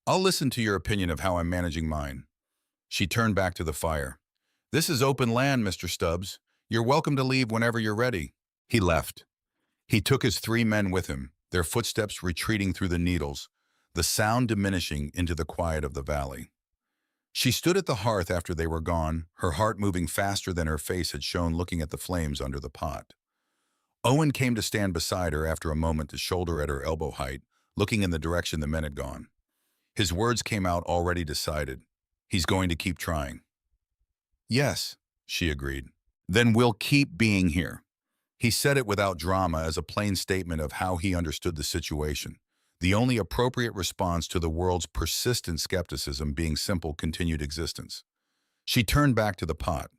I'll listen to your opinion of how I'm managing mine. She turned back to the fire. This is open land, Mr. Stubbs. You're welcome to leave whenever you're ready. He left. He took his 3 men with him, their footsteps retreating through the needles, the sound diminishing into the quiet of the valley. She stood at the hearth after they were gone, her heart moving faster than her face had shown looking at the flames under the pot. Owen came to stand beside her after a moment to shoulder at her elbow height, looking in the direction the men had gone. His words came out already decided. He's going to keep trying. Yes, she agreed. Then we'll keep being here. He said it without drama as a plain statement of how he understood the situation. The only appropriate response to the world's persistent skepticism being simple continued existence. She turned back to the pot.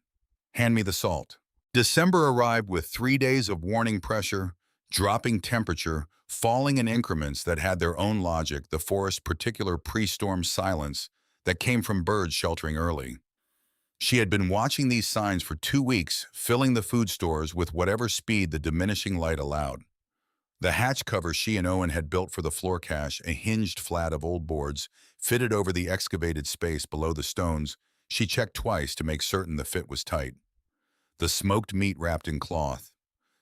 Hand me the salt. December arrived with 3 days of warning pressure, dropping temperature, falling in increments that had their own logic, the forest's particular pre-storm silence that came from birds sheltering early. She had been watching these signs for 2 weeks, filling the food stores with whatever speed the diminishing light allowed. The hatch cover she and Owen had built for the floor cache, a hinged flat of old boards, fitted over the excavated space below the stones. She checked twice to make certain the fit was tight. The smoked meat wrapped in cloth,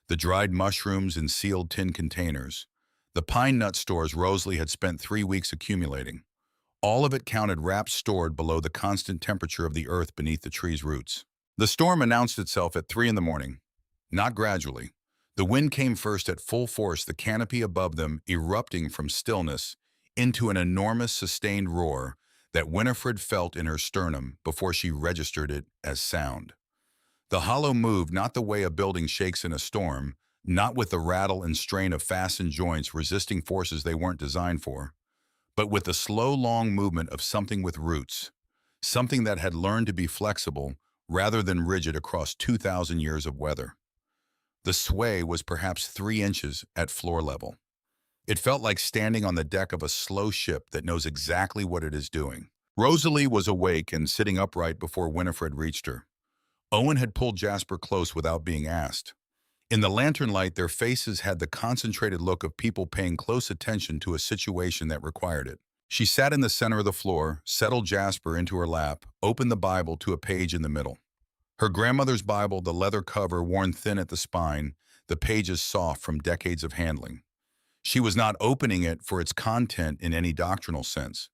the dried mushrooms in sealed tin containers, the pine nut stores Rosalie had spent 3 weeks accumulating. All of it counted wrapped stored below the constant temperature of the earth beneath the tree's roots. The storm announced itself at 3 in the morning, not gradually. The wind came first at full force, the canopy above them erupting from stillness into an enormous sustained roar that Winifred felt in her sternum before she registered it as sound. The hollow moved not the way a building shakes in a storm, not with the rattle and strain of fastened joints resisting forces they weren't designed for, but with the slow, long movement of something with roots, something that had learned to be flexible rather than rigid across 2,000 years of weather. The sway was perhaps 3 inches at floor level. It felt like standing on the deck of a slow ship that knows exactly what it is doing. Rosalie was awake and sitting upright before Winifred reached her. Owen had pulled Jasper close without being asked. In the lantern light, their faces had the concentrated look of people paying close attention to a situation that required it. She sat in the center of the floor, settled Jasper into her lap, opened the Bible to a page in the middle. Her grandmother's Bible, the leather cover worn thin at the spine, the pages soft from decades of handling. She was not opening it for its content in any doctrinal sense.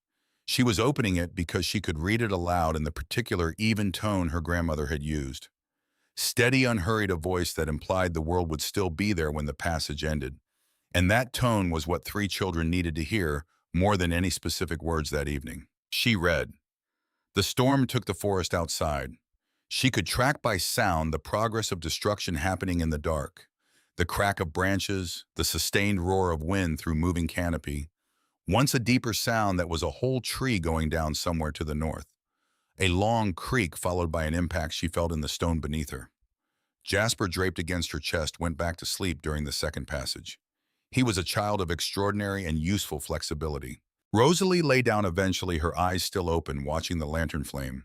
She was opening it because she could read it aloud in the particular even tone her grandmother had used. Steady, unhurried, a voice that implied the world would still be there when the passage ended. And that tone was what 3 children needed to hear more than any specific words that evening. She read, "The storm took the forest outside. She could track by sound the progress of destruction happening in the dark, the crack of branches, the sustained roar of wind through moving canopy, once a deeper sound that was a whole tree going down somewhere to the north. A long creak followed by an impact she felt in the stone beneath her." Jasper, draped against her chest, went back to sleep during the second passage. He was a child of extraordinary and useful flexibility. Rosalie lay down eventually, her eyes still open, watching the lantern flame.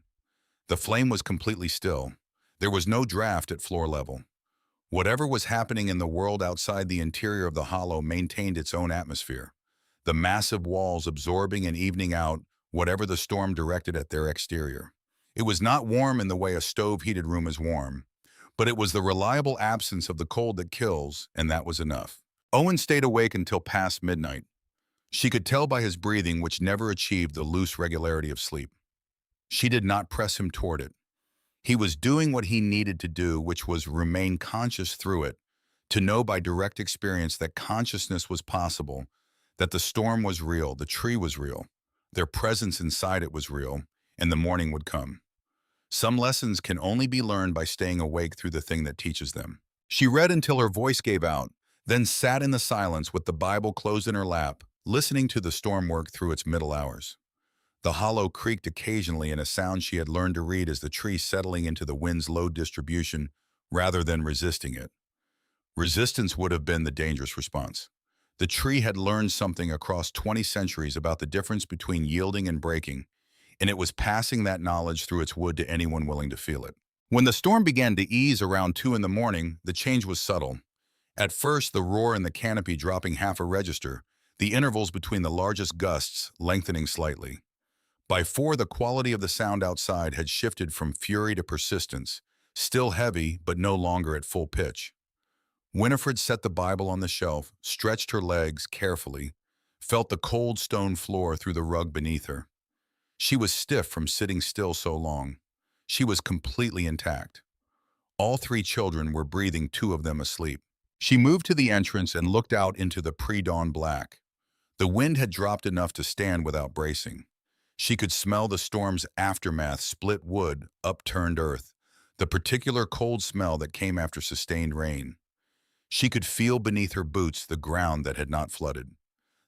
The flame was completely still. There was no draft at floor level. Whatever was happening in the world outside the interior of the hollow maintained its own atmosphere, the massive walls absorbing and evening out whatever the storm directed at their exterior. It was not warm in the way a stove-heated room is warm, but it was the reliable absence of the cold that kills, and that was enough. Owen stayed awake until past midnight. She could tell by his breathing, which never achieved the loose regularity of sleep. She did not press him toward it. He was doing what he needed to do, which was remain conscious through it, to know by direct experience that consciousness was possible, that the storm was real, the tree was real, their presence inside it was real, and the morning would come. Some lessons can only be learned by staying awake through the thing that teaches them. She read until her voice gave out, then sat in the silence with the Bible closed in her lap, listening to the storm work through its middle hours. The hollow creaked occasionally in a sound she had learned to read as the tree settling into the wind's load distribution rather than resisting it. Resistance would have been the dangerous response. The tree had learned something across 20 centuries about the difference between yielding and breaking, and it was passing that knowledge through its wood to anyone willing to feel it. When the storm began to ease around 2 in the morning, the change was subtle. At first, the roar in the canopy dropping half a register, the intervals between the largest gusts lengthening slightly. By 4, the quality of the sound outside had shifted from fury to persistence, still heavy but no longer at full pitch. Winifred set the Bible on the shelf, stretched her legs carefully, felt the cold stone floor through the rug beneath her. She was stiff from sitting still so long. She was completely intact. All 3 children were breathing, 2 of them asleep. She moved to the entrance and looked out into the pre-dawn black. The wind had dropped enough to stand without bracing. She could smell the storm's aftermath: split wood, upturned earth, the particular cold smell that came after sustained rain. She could feel beneath her boots the ground that had not flooded.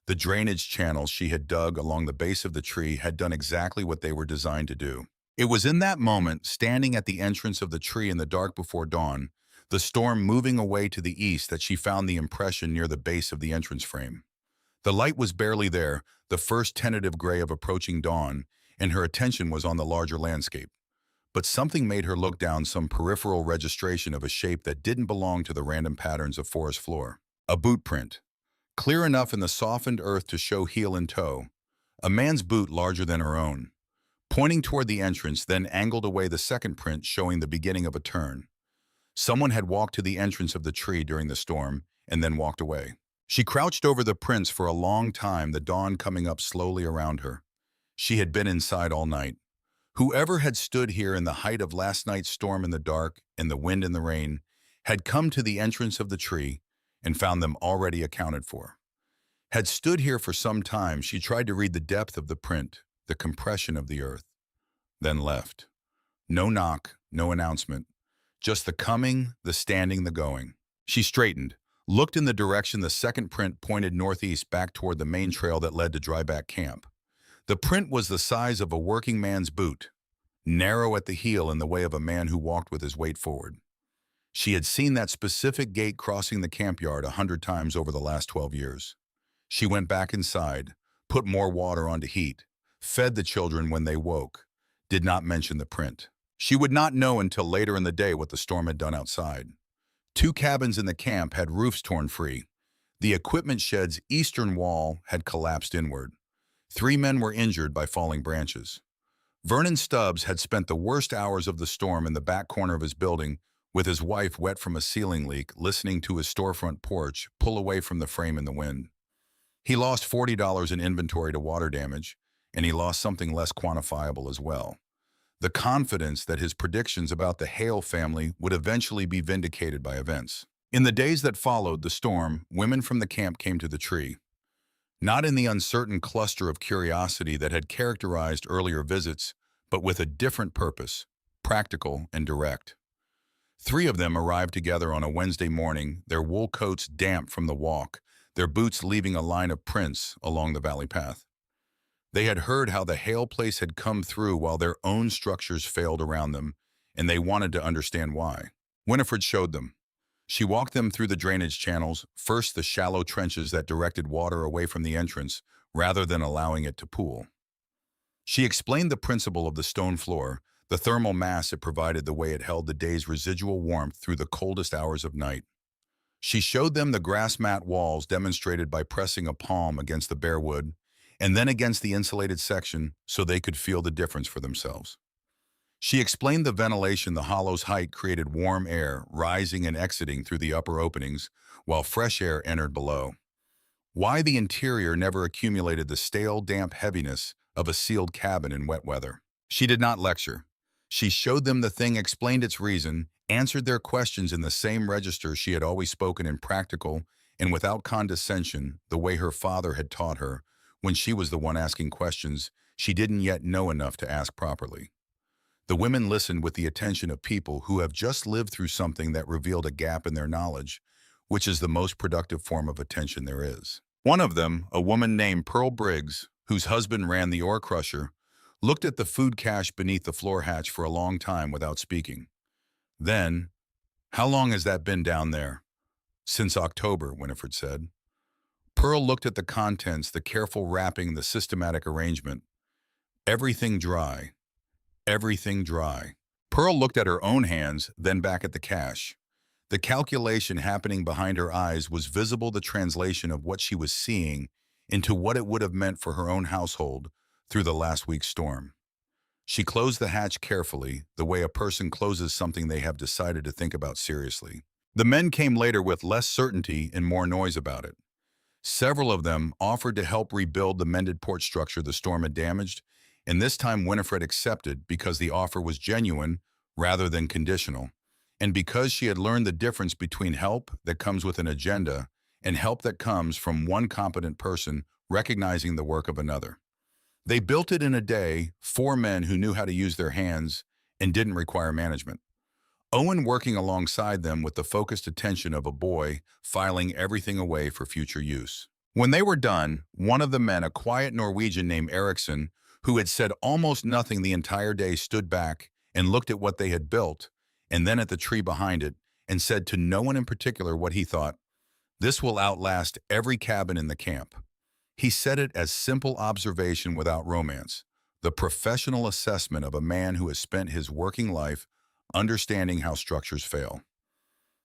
The drainage channels she had dug along the base of the tree had done exactly what they were designed to do. It was in that moment, standing at the entrance of the tree in the dark before dawn, the storm moving away to the east, that she found the impression near the base of the entrance frame. The light was barely there, the first tentative gray of approaching dawn, and her attention was on the larger landscape. But something made her look down, some peripheral registration of a shape that didn't belong to the random patterns of forest floor. A boot print, clear enough in the softened earth to show heel and toe. A man's boot larger than her own. Pointing toward the entrance, then angled away, the second print showing the beginning of a turn. Someone had walked to the entrance of the tree during the storm and then walked away. She crouched over the prints for a long time, the dawn coming up slowly around her. She had been inside all night. Whoever had stood here in the height of last night's storm, in the dark, in the wind and the rain, had come to the entrance of the tree and found them already accounted for. Had stood here for some time, she tried to read the depth of the print, the compression of the earth, then left. No knock, no announcement, just the coming, the standing, the going. She straightened, looked in the direction the second print pointed northeast back toward the main trail that led to Dryback Camp. The print was the size of a working man's boot, narrow at the heel in the way of a man who walked with his weight forward. She had seen that specific gate crossing the camp yard 100 times over the last 12 years. She went back inside, put more water on to heat, fed the children when they woke, did not mention the print. She would not know until later in the day what the storm had done outside. 2 cabins in the camp had roofs torn free. The equipment shed's eastern wall had collapsed inward. 3 men were injured by falling branches. Vernon Stubbs had spent the worst hours of the storm in the back corner of his building with his wife wet from a ceiling leak, listening to his storefront porch pull away from the frame in the wind. He lost $40 in inventory to water damage, and he lost something less quantifiable as well: the confidence that his predictions about the Hale family would eventually be vindicated by events. In the days that followed the storm, women from the camp came to the tree, not in the uncertain cluster of curiosity that had characterized earlier visits, but with a different purpose, practical and direct. 3 of them arrived together on a Wednesday morning, their wool coats damp from the walk, their boots leaving a line of prints along the valley path. They had heard how the Hale place had come through while their own structures failed around them, and they wanted to understand why. Winifred showed them. She walked them through the drainage channels, first the shallow trenches that directed water away from the entrance rather than allowing it to pool. She explained the principle of the stone floor, the thermal mass it provided, the way it held the day's residual warmth through the coldest hours of night. She showed them the grass mat walls demonstrated by pressing a palm against the bare wood and then against the insulated section so they could feel the difference for themselves. She explained the ventilation: the hollow's height created warm air rising and exiting through the upper openings while fresh air entered below. Why the interior never accumulated the stale, damp heaviness of a sealed cabin in wet weather. She did not lecture. She showed them the thing, explained its reason, answered their questions in the same register she had always spoken, in practical and without condescension, the way her father had taught her when she was the one asking questions she didn't yet know enough to ask properly. The women listened with the attention of people who have just lived through something that revealed a gap in their knowledge, which is the most productive form of attention there is. One of them, a woman named Pearl Briggs, whose husband ran the ore crusher, looked at the food cache beneath the floor hatch for a long time without speaking. Then, "How long has that been down there?" "Since October," Winifred said. Pearl looked at the contents, the careful wrapping, the systematic arrangement. Everything dry. Everything dry. Pearl looked at her own hands, then back at the cache. The calculation happening behind her eyes was visible, the translation of what she was seeing into what it would have meant for her own household through the last week's storm. She closed the hatch carefully, the way a person closes something they have decided to think about seriously. The men came later with less certainty and more noise about it. Several of them offered to help rebuild the mended porch structure the storm had damaged, and this time Winifred accepted because the offer was genuine rather than conditional, and because she had learned the difference between help that comes with an agenda and help that comes from one competent person recognizing the work of another. They built it in a day, 4 men who knew how to use their hands and didn't require management. Owen working alongside them with the focused attention of a boy filing everything away for future use. When they were done, one of the men, a quiet Norwegian named Eriksson, who had said almost nothing the entire day, stood back and looked at what they had built and then at the tree behind it and said to no one in particular what he thought: "This will outlast every cabin in the camp." He said it as simple observation without romance, the professional assessment of a man who has spent his working life understanding how structures fail.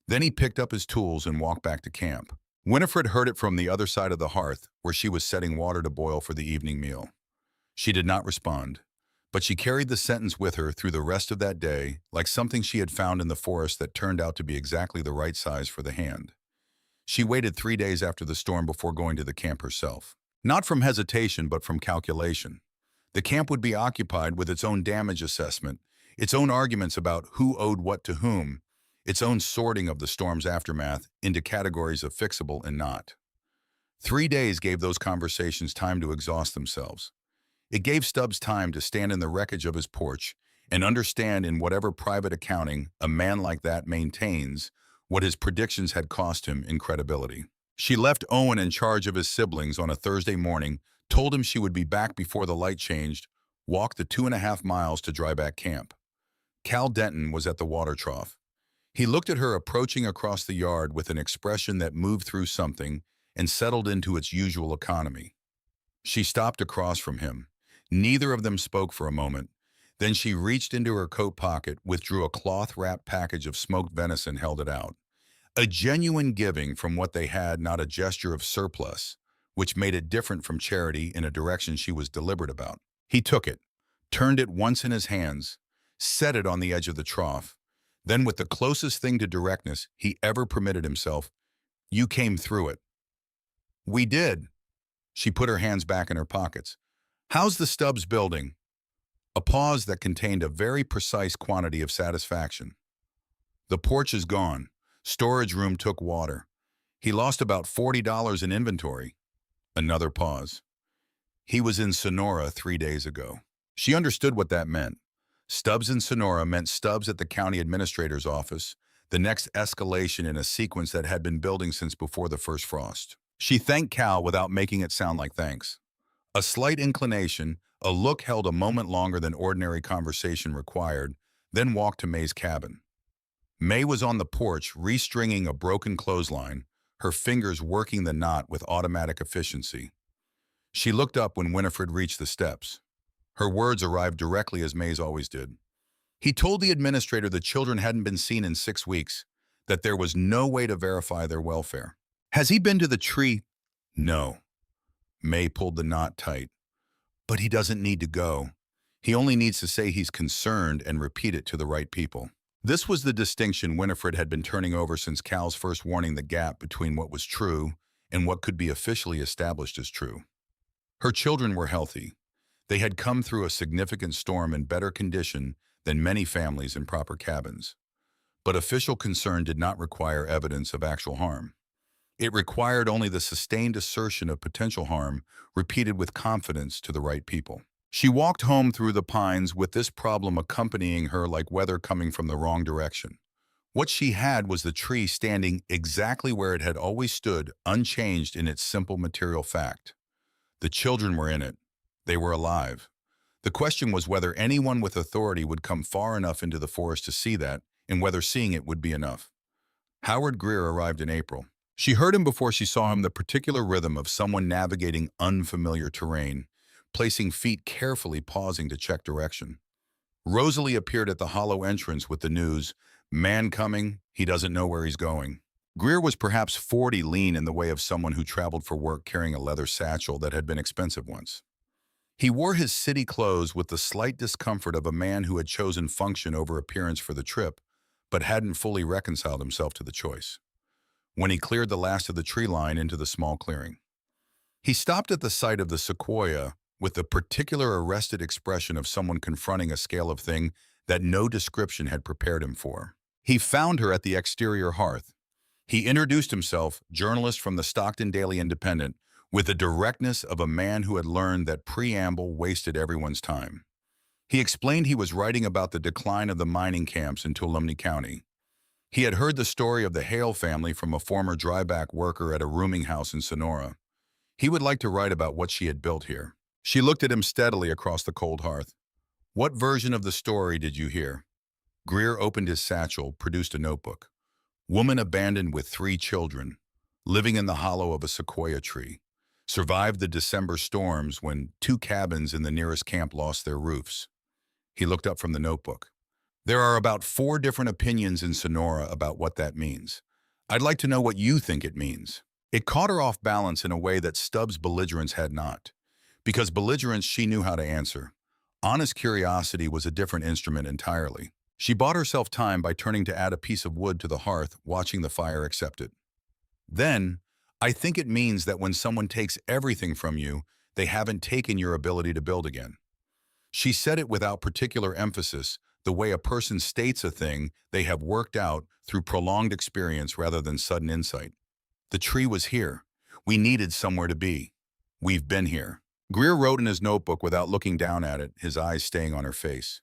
Then he picked up his tools and walked back to camp. Winifred heard it from the other side of the hearth, where she was setting water to boil for the evening meal. She did not respond, but she carried the sentence with her through the rest of that day, like something she had found in the forest that turned out to be exactly the right size for the hand. She waited 3 days after the storm before going to the camp herself. Not from hesitation, but from calculation. The camp would be occupied with its own damage assessment, its own arguments about who owed what to whom, its own sorting of the storm's aftermath into categories of fixable and not. 3 days gave those conversations time to exhaust themselves. It gave Stubbs time to stand in the wreckage of his porch and understand in whatever private accounting a man like that maintains what his predictions had cost him in credibility. She left Owen in charge of his siblings on a Thursday morning, told him she would be back before the light changed, walked the 2.5 miles to Dryback Camp. Cal Denton was at the water trough. He looked at her approaching across the yard with an expression that moved through something and settled into its usual economy. She stopped across from him. Neither of them spoke for a moment. Then she reached into her coat pocket, withdrew a cloth-wrapped package of smoked venison, held it out. A genuine giving from what they had, not a gesture of surplus, which made it different from charity in a direction she was deliberate about. He took it, turned it once in his hands, set it on the edge of the trough. Then, with the closest thing to directness he ever permitted himself, "You came through it." "We did." She put her hands back in her pockets. "How's the Stubbs building?" A pause that contained a very precise quantity of satisfaction. "The porch is gone. Storage room took water. He lost about $40 in inventory." Another pause. "He was in Sonora 3 days ago." She understood what that meant. Stubbs in Sonora meant Stubbs at the county administrator's office, the next escalation in a sequence that had been building since before the first frost. She thanked Cal without making it sound like thanks. A slight inclination, a look held a moment longer than ordinary conversation required, then walked to May's cabin. May was on the porch, restringing a broken clothesline, her fingers working the knot with automatic efficiency. She looked up when Winifred reached the steps. Her words arrived directly as May's always did. "He told the administrator the children hadn't been seen in 6 weeks, that there was no way to verify their welfare." "Has he been to the tree?" "No." May pulled the knot tight. "But he doesn't need to go. He only needs to say he's concerned and repeat it to the right people." This was the distinction Winifred had been turning over since Cal's first warning, the gap between what was true and what could be officially established as true. Her children were healthy. They had come through a significant storm in better condition than many families in proper cabins. But official concern did not require evidence of actual harm. It required only the sustained assertion of potential harm, repeated with confidence to the right people. She walked home through the pines with this problem accompanying her like weather coming from the wrong direction. What she had was the tree standing exactly where it had always stood, unchanged in its simple material fact. The children were in it. They were alive. The question was whether anyone with authority would come far enough into the forest to see that, and whether seeing it would be enough. Howard Greer arrived in April. She heard him before she saw him, the particular rhythm of someone navigating unfamiliar terrain, placing feet carefully, pausing to check direction. Rosalie appeared at the hollow entrance with the news, "Man coming, he doesn't know where he's going." Greer was perhaps 40, lean in the way of someone who traveled for work carrying a leather satchel that had been expensive once. He wore his city clothes with the slight discomfort of a man who had chosen function over appearance for the trip, but hadn't fully reconciled himself to the choice. When he cleared the last of the tree line into the small clearing, he stopped at the sight of the sequoia with the particular arrested expression of someone confronting a scale of thing that no description had prepared him for. He found her at the exterior hearth. He introduced himself, journalist from the Stockton Daily Independent, with the directness of a man who had learned that preamble wasted everyone's time. He explained he was writing about the decline of the mining camps in Tuolumne County. He had heard the story of the Hale family from a former dryback worker at a rooming house in Sonora. He would like to write about what she had built here. She looked at him steadily across the cold hearth. "What version of the story did you hear?" Greer opened his satchel, produced a notebook. "Woman abandoned with 3 children, living in the hollow of a sequoia tree. Survived the December storms when 2 cabins in the nearest camp lost their roofs." He looked up from the notebook. "There are about 4 different opinions in Sonora about what that means. I'd like to know what you think it means." It caught her off balance in a way that Stubbs' belligerence had not. Because belligerence she knew how to answer. Honest curiosity was a different instrument entirely. She bought herself time by turning to add a piece of wood to the hearth, watching the fire accept it. "Then, I think it means that when someone takes everything from you, they haven't taken your ability to build again." She said it without particular emphasis, the way a person states a thing they have worked out through prolonged experience rather than sudden insight. "The tree was here. We needed somewhere to be. We've been here. Greer wrote in his notebook without looking down at it, his eyes staying on her face.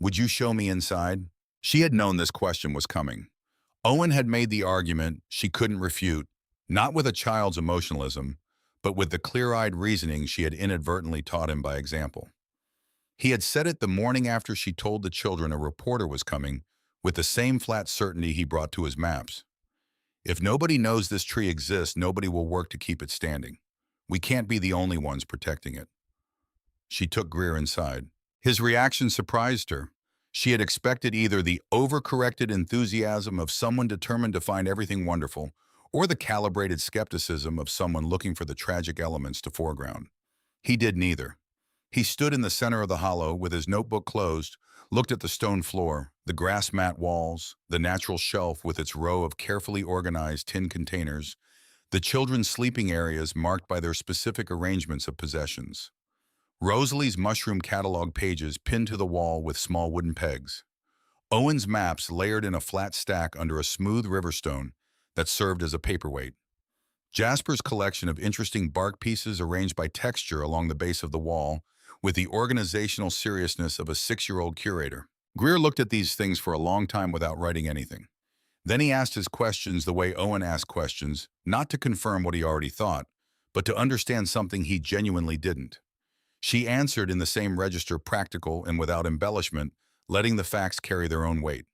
Would you show me inside? She had known this question was coming. Owen had made the argument she couldn't refute, not with a child's emotionalism, but with the clear-eyed reasoning she had inadvertently taught him by example. He had said it the morning after she told the children a reporter was coming, with the same flat certainty he brought to his maps. If nobody knows this tree exists, nobody will work to keep it standing. We can't be the only ones protecting it. She took Greer inside. His reaction surprised her. She had expected either the overcorrected enthusiasm of someone determined to find everything wonderful, or the calibrated skepticism of someone looking for the tragic elements to foreground. He did neither. He stood in the center of the hollow with his notebook closed, looked at the stone floor, the grass mat walls, the natural shelf with its row of carefully organized tin containers, the children's sleeping areas marked by their specific arrangements of possessions. Rosalie's mushroom catalog pages pinned to the wall with small wooden pegs. Owen's maps layered in a flat stack under a smooth riverstone that served as a paperweight. Jasper's collection of interesting bark pieces arranged by texture along the base of the wall, with the organizational seriousness of a 6-year-old curator. Greer looked at these things for a long time without writing anything. Then he asked his questions the way Owen asked questions, not to confirm what he already thought, but to understand something he genuinely didn't. She answered in the same register, practical and without embellishment, letting the facts carry their own weight.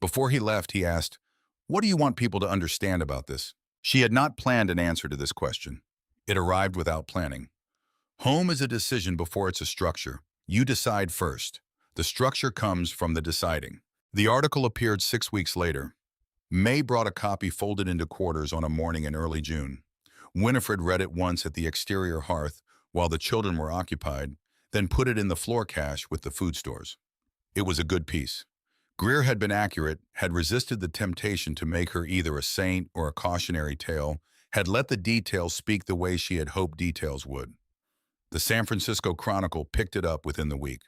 Before he left, he asked, "What do you want people to understand about this?" She had not planned an answer to this question. It arrived without planning. Home is a decision before it's a structure. You decide first. The structure comes from the deciding. The article appeared 6 weeks later. May brought a copy folded into quarters on a morning in early June. Winifred read it once at the exterior hearth while the children were occupied, then put it in the floor cache with the food stores. It was a good piece. Greer had been accurate, had resisted the temptation to make her either a saint or a cautionary tale, had let the details speak the way she had hoped details would. The San Francisco Chronicle picked it up within the week.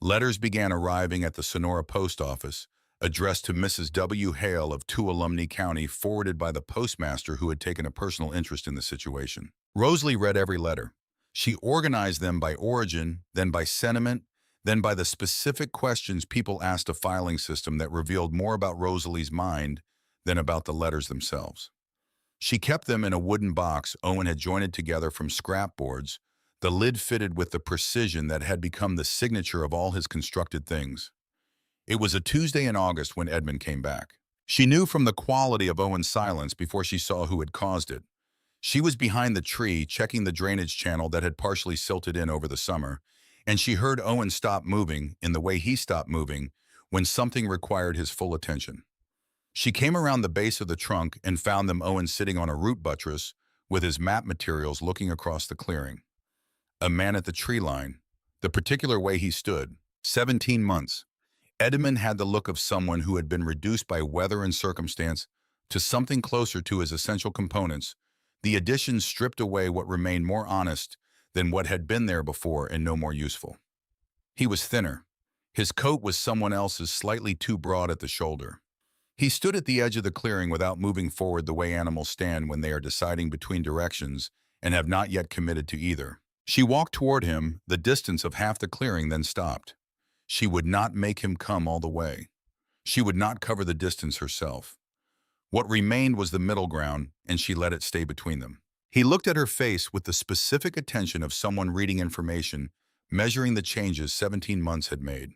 Letters began arriving at the Sonora post office, addressed to Mrs. W. Hale of Tuolumne County, forwarded by the postmaster who had taken a personal interest in the situation. Rosalie read every letter. She organized them by origin, then by sentiment, then by the specific questions people asked a filing system that revealed more about Rosalie's mind than about the letters themselves. She kept them in a wooden box Owen had jointed together from scrap boards, the lid fitted with the precision that had become the signature of all his constructed things. It was a Tuesday in August when Edmund came back. She knew from the quality of Owen's silence before she saw who had caused it. She was behind the tree, checking the drainage channel that had partially silted in over the summer, and she heard Owen stop moving in the way he stopped moving when something required his full attention. She came around the base of the trunk and found Owen sitting on a root buttress with his map materials looking across the clearing. A man at the tree line, the particular way he stood, 17 months. Edmund had the look of someone who had been reduced by weather and circumstance to something closer to his essential components, the additions stripped away what remained more honest than what had been there before and no more useful. He was thinner. His coat was someone else's, slightly too broad at the shoulder. He stood at the edge of the clearing without moving forward the way animals stand when they are deciding between directions and have not yet committed to either. She walked toward him, the distance of half the clearing, then stopped. She would not make him come all the way. She would not cover the distance herself. What remained was the middle ground, and she let it stay between them. He looked at her face with the specific attention of someone reading information, measuring the changes 17 months had made.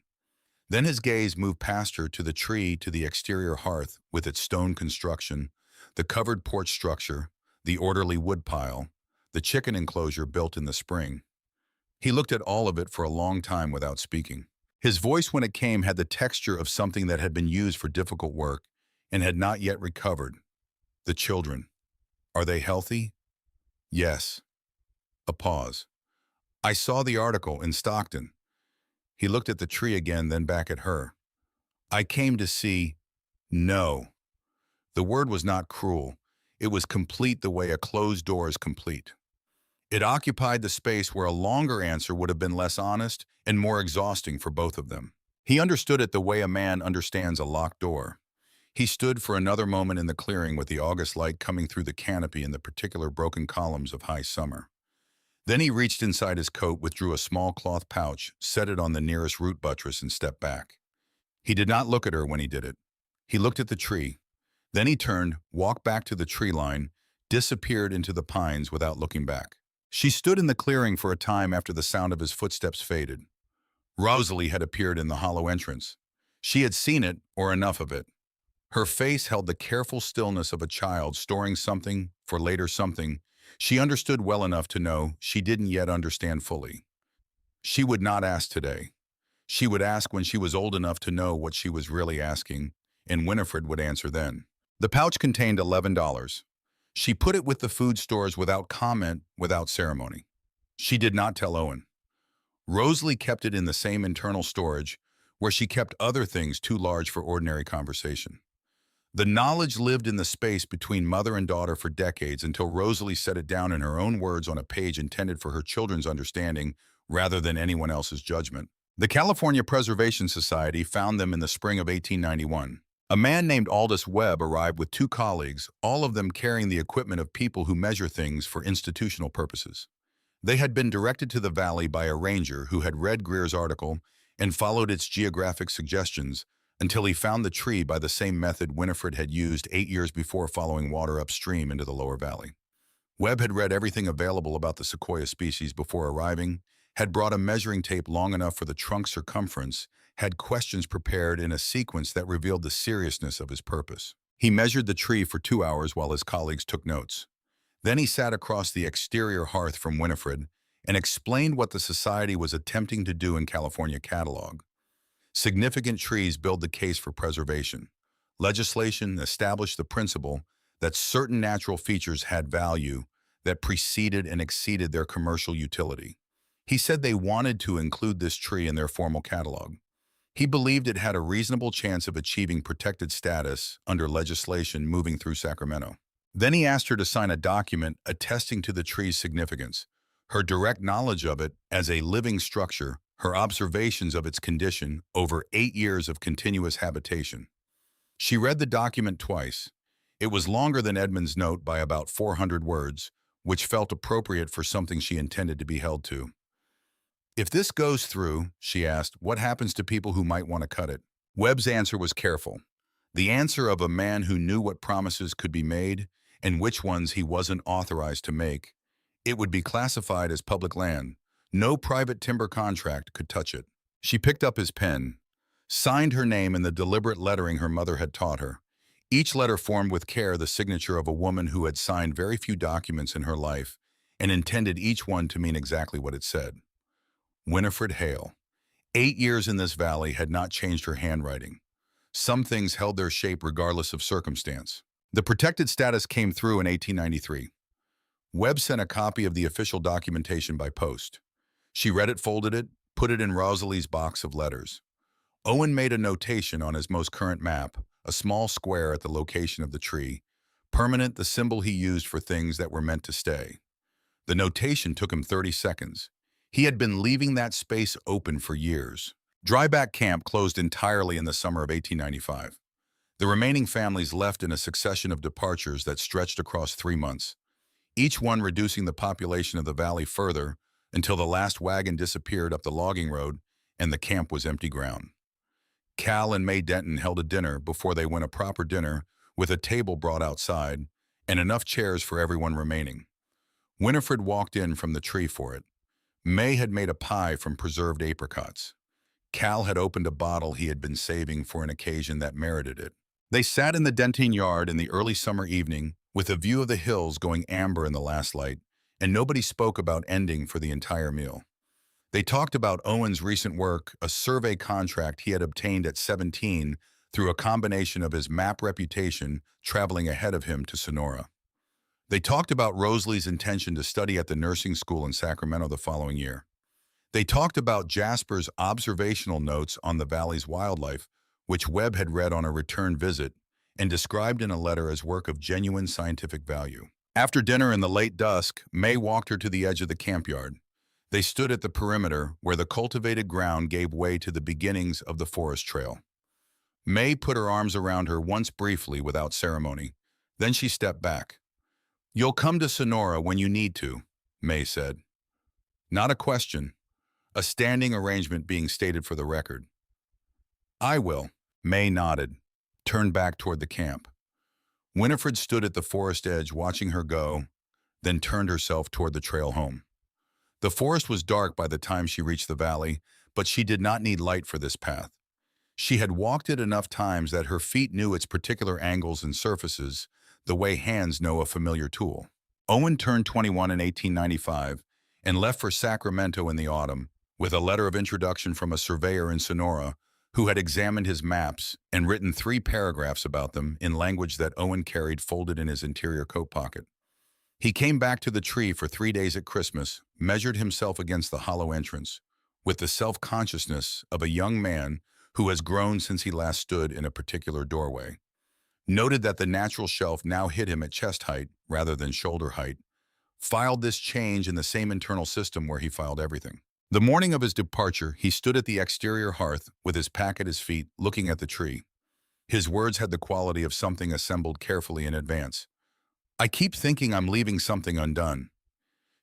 Then his gaze moved past her to the tree, to the exterior hearth with its stone construction, the covered porch structure, the orderly wood pile, the chicken enclosure built in the spring. He looked at all of it for a long time without speaking. His voice, when it came, had the texture of something that had been used for difficult work and had not yet recovered. The children. Are they healthy? Yes. A pause. I saw the article in Stockton. He looked at the tree again, then back at her. I came to see. No. The word was not cruel. It was complete the way a closed door is complete. It occupied the space where a longer answer would have been less honest and more exhausting for both of them. He understood it the way a man understands a locked door. He stood for another moment in the clearing with the August light coming through the canopy and the particular broken columns of high summer. Then he reached inside his coat, withdrew a small cloth pouch, set it on the nearest root buttress, and stepped back. He did not look at her when he did it. He looked at the tree. Then he turned, walked back to the tree line, disappeared into the pines without looking back. She stood in the clearing for a time after the sound of his footsteps faded. Rosalie had appeared in the hollow entrance. She had seen it, or enough of it. Her face held the careful stillness of a child storing something for later something she understood well enough to know she didn't yet understand fully. She would not ask today. She would ask when she was old enough to know what she was really asking, and Winifred would answer then. The pouch contained $11. She put it with the food stores without comment, without ceremony. She did not tell Owen. Rosalie kept it in the same internal storage where she kept other things too large for ordinary conversation. The knowledge lived in the space between mother and daughter for decades until Rosalie set it down in her own words on a page intended for her children's understanding rather than anyone else's judgment. The California Preservation Society found them in the spring of 1891. A man named Aldous Webb arrived with two colleagues, all of them carrying the equipment of people who measure things for institutional purposes. They had been directed to the valley by a ranger who had read Greer's article and followed its geographic suggestions until he found the tree by the same method Winifred had used 8 years before following water upstream into the lower valley. Webb had read everything available about the sequoia species before arriving, had brought a measuring tape long enough for the trunk circumference, had questions prepared in a sequence that revealed the seriousness of his purpose. He measured the tree for 2 hours while his colleagues took notes. Then he sat across the exterior hearth from Winifred and explained what the society was attempting to do in California catalog. Significant trees build the case for preservation. Legislation established the principle that certain natural features had value that preceded and exceeded their commercial utility. He said they wanted to include this tree in their formal catalog. He believed it had a reasonable chance of achieving protected status under legislation moving through Sacramento. Then he asked her to sign a document attesting to the tree's significance, her direct knowledge of it as a living structure, her observations of its condition over 8 years of continuous habitation. She read the document twice. It was longer than Edmund's note by about 400 words, which felt appropriate for something she intended to be held to. If this goes through, she asked, what happens to people who might want to cut it? Webb's answer was careful. The answer of a man who knew what promises could be made and which ones he wasn't authorized to make. It would be classified as public land. No private timber contract could touch it. She picked up his pen, signed her name in the deliberate lettering her mother had taught her. Each letter formed with care the signature of a woman who had signed very few documents in her life and intended each one to mean exactly what it said. Winifred Hale. 8 years in this valley had not changed her handwriting. Some things held their shape regardless of circumstance. The protected status came through in 1893. Webb sent a copy of the official documentation by post. She read it, folded it, put it in Rosalie's box of letters. Owen made a notation on his most current map, a small square at the location of the tree, permanent, the symbol he used for things that were meant to stay. The notation took him 30 seconds. He had been leaving that space open for years. Dryback Camp closed entirely in the summer of 1895. The remaining families left in a succession of departures that stretched across 3 months, each one reducing the population of the valley further until the last wagon disappeared up the logging road and the camp was empty ground. Cal and May Denton held a dinner before they went, a proper dinner with a table brought outside and enough chairs for everyone remaining. Winifred walked in from the tree for it. May had made a pie from preserved apricots. Cal had opened a bottle he had been saving for an occasion that merited it. They sat in the Dentine yard in the early summer evening with a view of the hills going amber in the last light, and nobody spoke about ending for the entire meal. They talked about Owen's recent work, a survey contract he had obtained at 17 through a combination of his map reputation traveling ahead of him to Sonora. They talked about Rosalie's intention to study at the nursing school in Sacramento the following year. They talked about Jasper's observational notes on the valley's wildlife, which Webb had read on a return visit and described in a letter as work of genuine scientific value. After dinner in the late dusk, May walked her to the edge of the camp yard. They stood at the perimeter where the cultivated ground gave way to the beginnings of the forest trail. May put her arms around her once briefly without ceremony. Then she stepped back. "You'll come to Sonora when you need to," May said. Not a question, a standing arrangement being stated for the record. "I will." May nodded, turned back toward the camp. Winifred stood at the forest edge watching her go, then turned herself toward the trail home. The forest was dark by the time she reached the valley, but she did not need light for this path. She had walked it enough times that her feet knew its particular angles and surfaces, the way hands know a familiar tool. Owen turned 21 in 1895 and left for Sacramento in the autumn, with a letter of introduction from a surveyor in Sonora who had examined his maps and written 3 paragraphs about them in language that Owen carried folded in his interior coat pocket. He came back to the tree for 3 days at Christmas, measured himself against the hollow entrance, with the self-consciousness of a young man who has grown since he last stood in a particular doorway. Noted that the natural shelf now hit him at chest height rather than shoulder height, filed this change in the same internal system where he filed everything. The morning of his departure, he stood at the exterior hearth with his pack at his feet, looking at the tree. His words had the quality of something assembled carefully in advance. "I keep thinking I'm leaving something undone."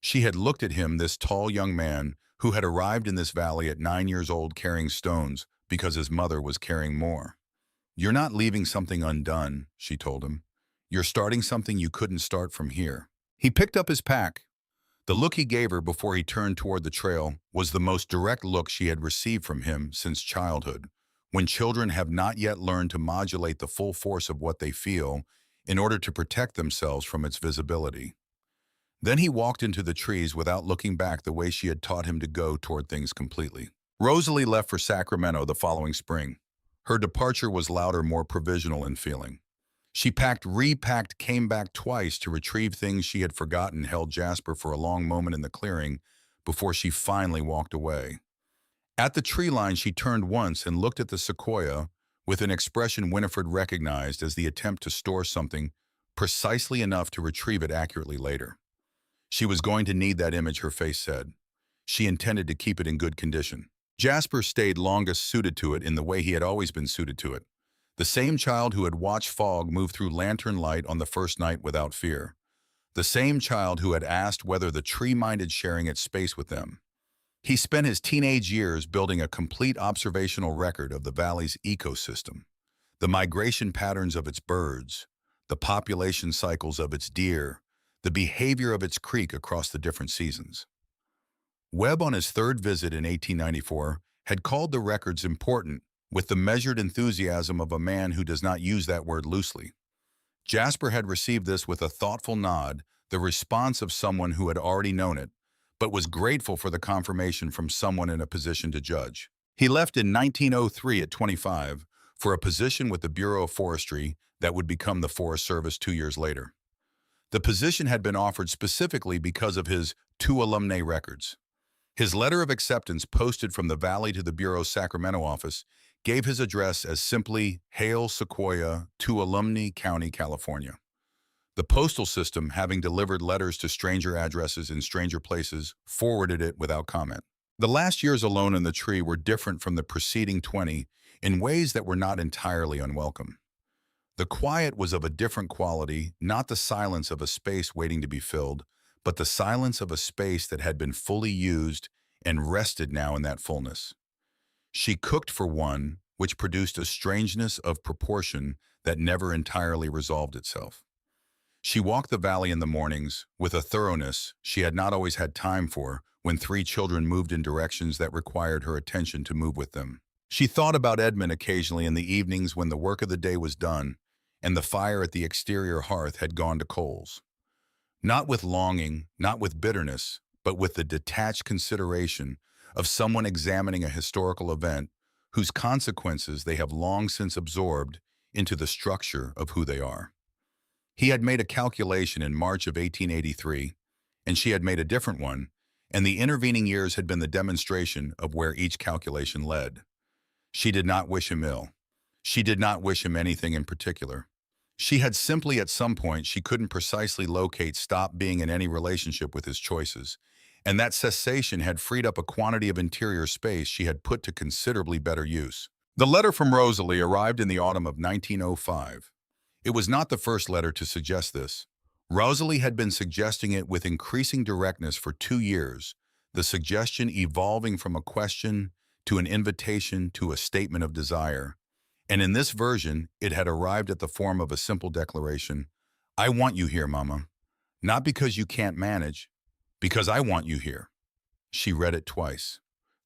She had looked at him, this tall young man who had arrived in this valley at 9 years old carrying stones because his mother was carrying more. "You're not leaving something undone," she told him. "You're starting something you couldn't start from here." He picked up his pack. The look he gave her before he turned toward the trail was the most direct look she had received from him since childhood, when children have not yet learned to modulate the full force of what they feel in order to protect themselves from its visibility. Then he walked into the trees without looking back the way she had taught him to go toward things completely. Rosalie left for Sacramento the following spring. Her departure was louder, more provisional in feeling. She packed, repacked, came back twice to retrieve things she had forgotten, held Jasper for a long moment in the clearing before she finally walked away. At the tree line, she turned once and looked at the sequoia with an expression Winifred recognized as the attempt to store something precisely enough to retrieve it accurately later. She was going to need that image, her face said. She intended to keep it in good condition. Jasper stayed longest suited to it in the way he had always been suited to it. The same child who had watched fog move through lantern light on the first night without fear. The same child who had asked whether the tree minded sharing its space with them. He spent his teenage years building a complete observational record of the valley's ecosystem, the migration patterns of its birds, the population cycles of its deer, the behavior of its creek across the different seasons. Webb, on his 3rd visit in 1894, had called the records important, with the measured enthusiasm of a man who does not use that word loosely. Jasper had received this with a thoughtful nod, the response of someone who had already known it, but was grateful for the confirmation from someone in a position to judge. He left in 1903 at 25 for a position with the Bureau of Forestry that would become the Forest Service 2 years later. The position had been offered specifically because of his 2 alumni records. His letter of acceptance, posted from the Valley to the Bureau's Sacramento office, gave his address as simply Hail Sequoia, 2 Alumni County, California. The postal system, having delivered letters to stranger addresses in stranger places, forwarded it without comment. The last years alone in the tree were different from the preceding 20 in ways that were not entirely unwelcome. The quiet was of a different quality, not the silence of a space waiting to be filled, but the silence of a space that had been fully used and rested now in that fullness. She cooked for one, which produced a strangeness of proportion that never entirely resolved itself. She walked the valley in the mornings with a thoroughness she had not always had time for when 3 children moved in directions that required her attention to move with them. She thought about Edmund occasionally in the evenings when the work of the day was done and the fire at the exterior hearth had gone to coals. Not with longing, not with bitterness, but with the detached consideration of someone examining a historical event whose consequences they have long since absorbed into the structure of who they are. He had made a calculation in March of 1883, and she had made a different one, and the intervening years had been the demonstration of where each calculation led. She did not wish him ill. She did not wish him anything in particular. She had simply, at some point she couldn't precisely locate, stopped being in any relationship with his choices, and that cessation had freed up a quantity of interior space she had put to considerably better use. The letter from Rosalie arrived in the autumn of 1905. It was not the first letter to suggest this. Rosalie had been suggesting it with increasing directness for 2 years, the suggestion evolving from a question to an invitation to a statement of desire. And in this version, it had arrived at the form of a simple declaration: I want you here, Mama. Not because you can't manage, because I want you here. She read it twice,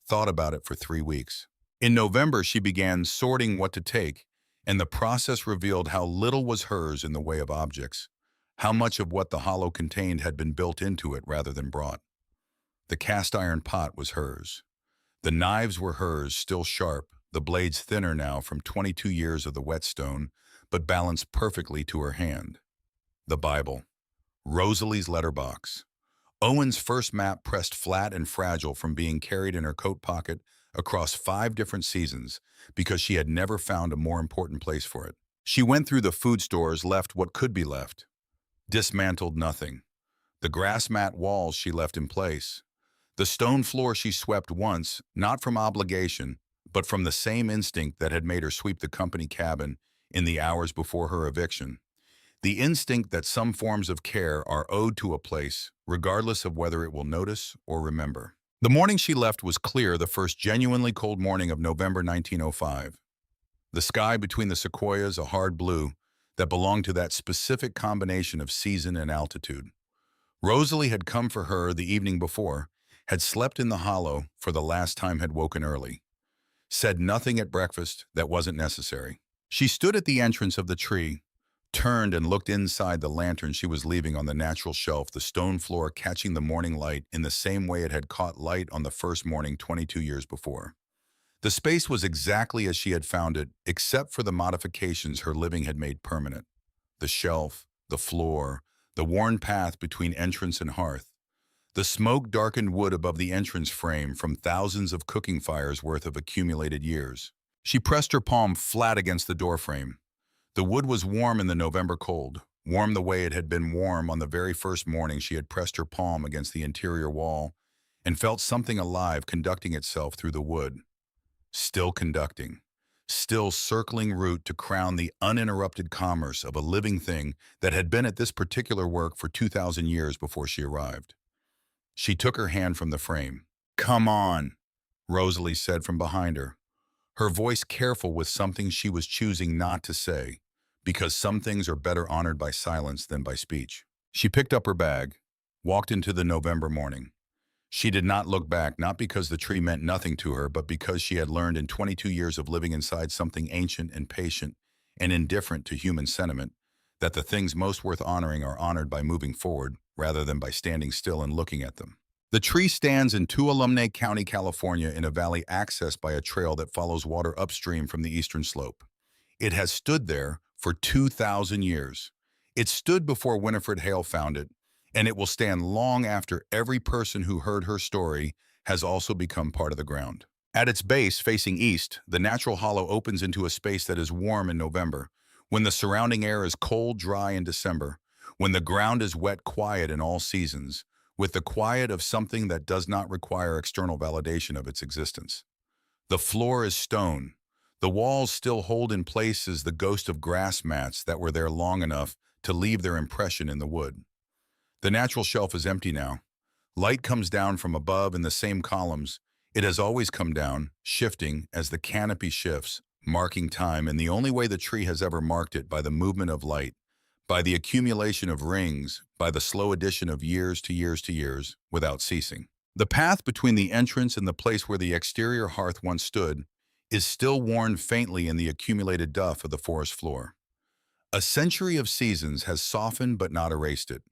thought about it for 3 weeks. In November, she began sorting what to take, and the process revealed how little was hers in the way of objects, how much of what the hollow contained had been built into it rather than brought. The cast iron pot was hers. The knives were hers, still sharp, the blades thinner now from 22 years of the whetstone, but balanced perfectly to her hand. The Bible. Rosalie's letterbox. Owen's first map pressed flat and fragile from being carried in her coat pocket across 5 different seasons because she had never found a more important place for it. She went through the food stores, left what could be left, dismantled nothing. The grass mat walls she left in place. The stone floor she swept once, not from obligation, but from the same instinct that had made her sweep the company cabin in the hours before her eviction. The instinct that some forms of care are owed to a place, regardless of whether it will notice or remember. The morning she left was clear, the first genuinely cold morning of November 1905. The sky between the sequoias, a hard blue, that belonged to that specific combination of season and altitude. Rosalie had come for her the evening before, had slept in the hollow for the last time, had woken early. Said nothing at breakfast that wasn't necessary. She stood at the entrance of the tree, turned and looked inside the lantern she was leaving on the natural shelf, the stone floor catching the morning light in the same way it had caught light on the first morning 22 years before. The space was exactly as she had found it, except for the modifications her living had made permanent. The shelf, the floor, the worn path between entrance and hearth, the smoke-darkened wood above the entrance frame from thousands of cooking fires worth of accumulated years. She pressed her palm flat against the doorframe. The wood was warm in the November cold, warm the way it had been warm on the very first morning she had pressed her palm against the interior wall and felt something alive conducting itself through the wood. Still conducting, still circling route to crown the uninterrupted commerce of a living thing that had been at this particular work for 2,000 years before she arrived. She took her hand from the frame. "Come on," Rosalie said from behind her, her voice careful with something she was choosing not to say, because some things are better honored by silence than by speech. She picked up her bag, walked into the November morning. She did not look back, not because the tree meant nothing to her, but because she had learned in 22 years of living inside something ancient and patient and indifferent to human sentiment, that the things most worth honoring are honored by moving forward rather than by standing still and looking at them. The tree stands in Tuolumne County, California, in a valley accessed by a trail that follows water upstream from the eastern slope. It has stood there for 2,000 years. It stood before Winifred Hale found it, and it will stand long after every person who heard her story has also become part of the ground. At its base, facing east, the natural hollow opens into a space that is warm in November, when the surrounding air is cold, dry in December, when the ground is wet, quiet in all seasons, with the quiet of something that does not require external validation of its existence. The floor is stone. The walls still hold in places the ghost of grass mats that were there long enough to leave their impression in the wood. The natural shelf is empty now. Light comes down from above in the same columns. It has always come down, shifting as the canopy shifts, marking time in the only way the tree has ever marked it, by the movement of light, by the accumulation of rings, by the slow addition of years to years to years, without ceasing. The path between the entrance and the place where the exterior hearth once stood is still worn faintly in the accumulated duff of the forest floor. A century of seasons has softened but not erased it.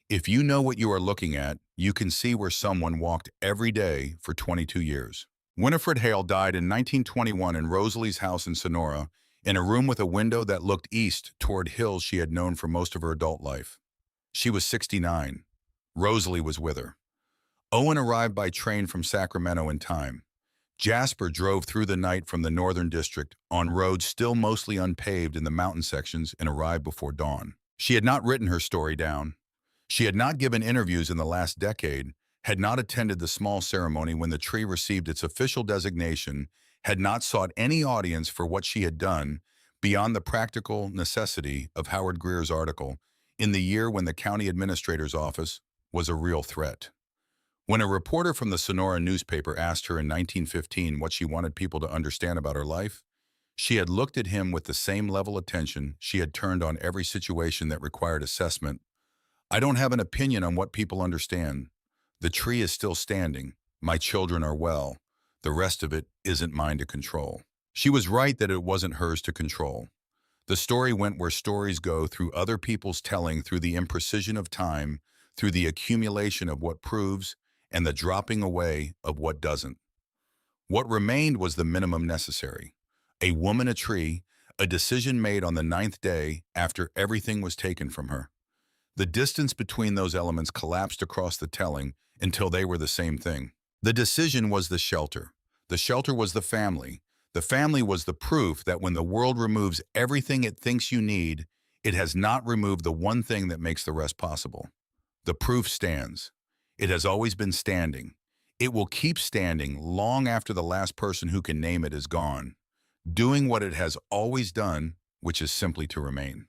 If you know what you are looking at, you can see where someone walked every day for 22 years. Winifred Hale died in 1921 in Rosalie's house in Sonora, in a room with a window that looked east toward hills she had known for most of her adult life. She was 69. Rosalie was with her. Owen arrived by train from Sacramento in time. Jasper drove through the night from the Northern District on roads still mostly unpaved in the mountain sections and arrived before dawn. She had not written her story down. She had not given interviews in the last decade, had not attended the small ceremony when the tree received its official designation, had not sought any audience for what she had done beyond the practical necessity of Howard Greer's article in the year when the county administrator's office was a real threat. When a reporter from the Sonora newspaper asked her in 1915 what she wanted people to understand about her life, she had looked at him with the same level attention she had turned on every situation that required assessment. "I don't have an opinion on what people understand. The tree is still standing. My children are well. The rest of it isn't mine to control." She was right that it wasn't hers to control. The story went where stories go, through other people's telling, through the imprecision of time, through the accumulation of what proves, and the dropping away of what doesn't. What remained was the minimum necessary. A woman, a tree, a decision made on the ninth day after everything was taken from her. The distance between those elements collapsed across the telling until they were the same thing. The decision was the shelter. The shelter was the family. The family was the proof that when the world removes everything it thinks you need, it has not removed the one thing that makes the rest possible. The proof stands. It has always been standing. It will keep standing long after the last person who can name it is gone, doing what it has always done, which is simply to remain.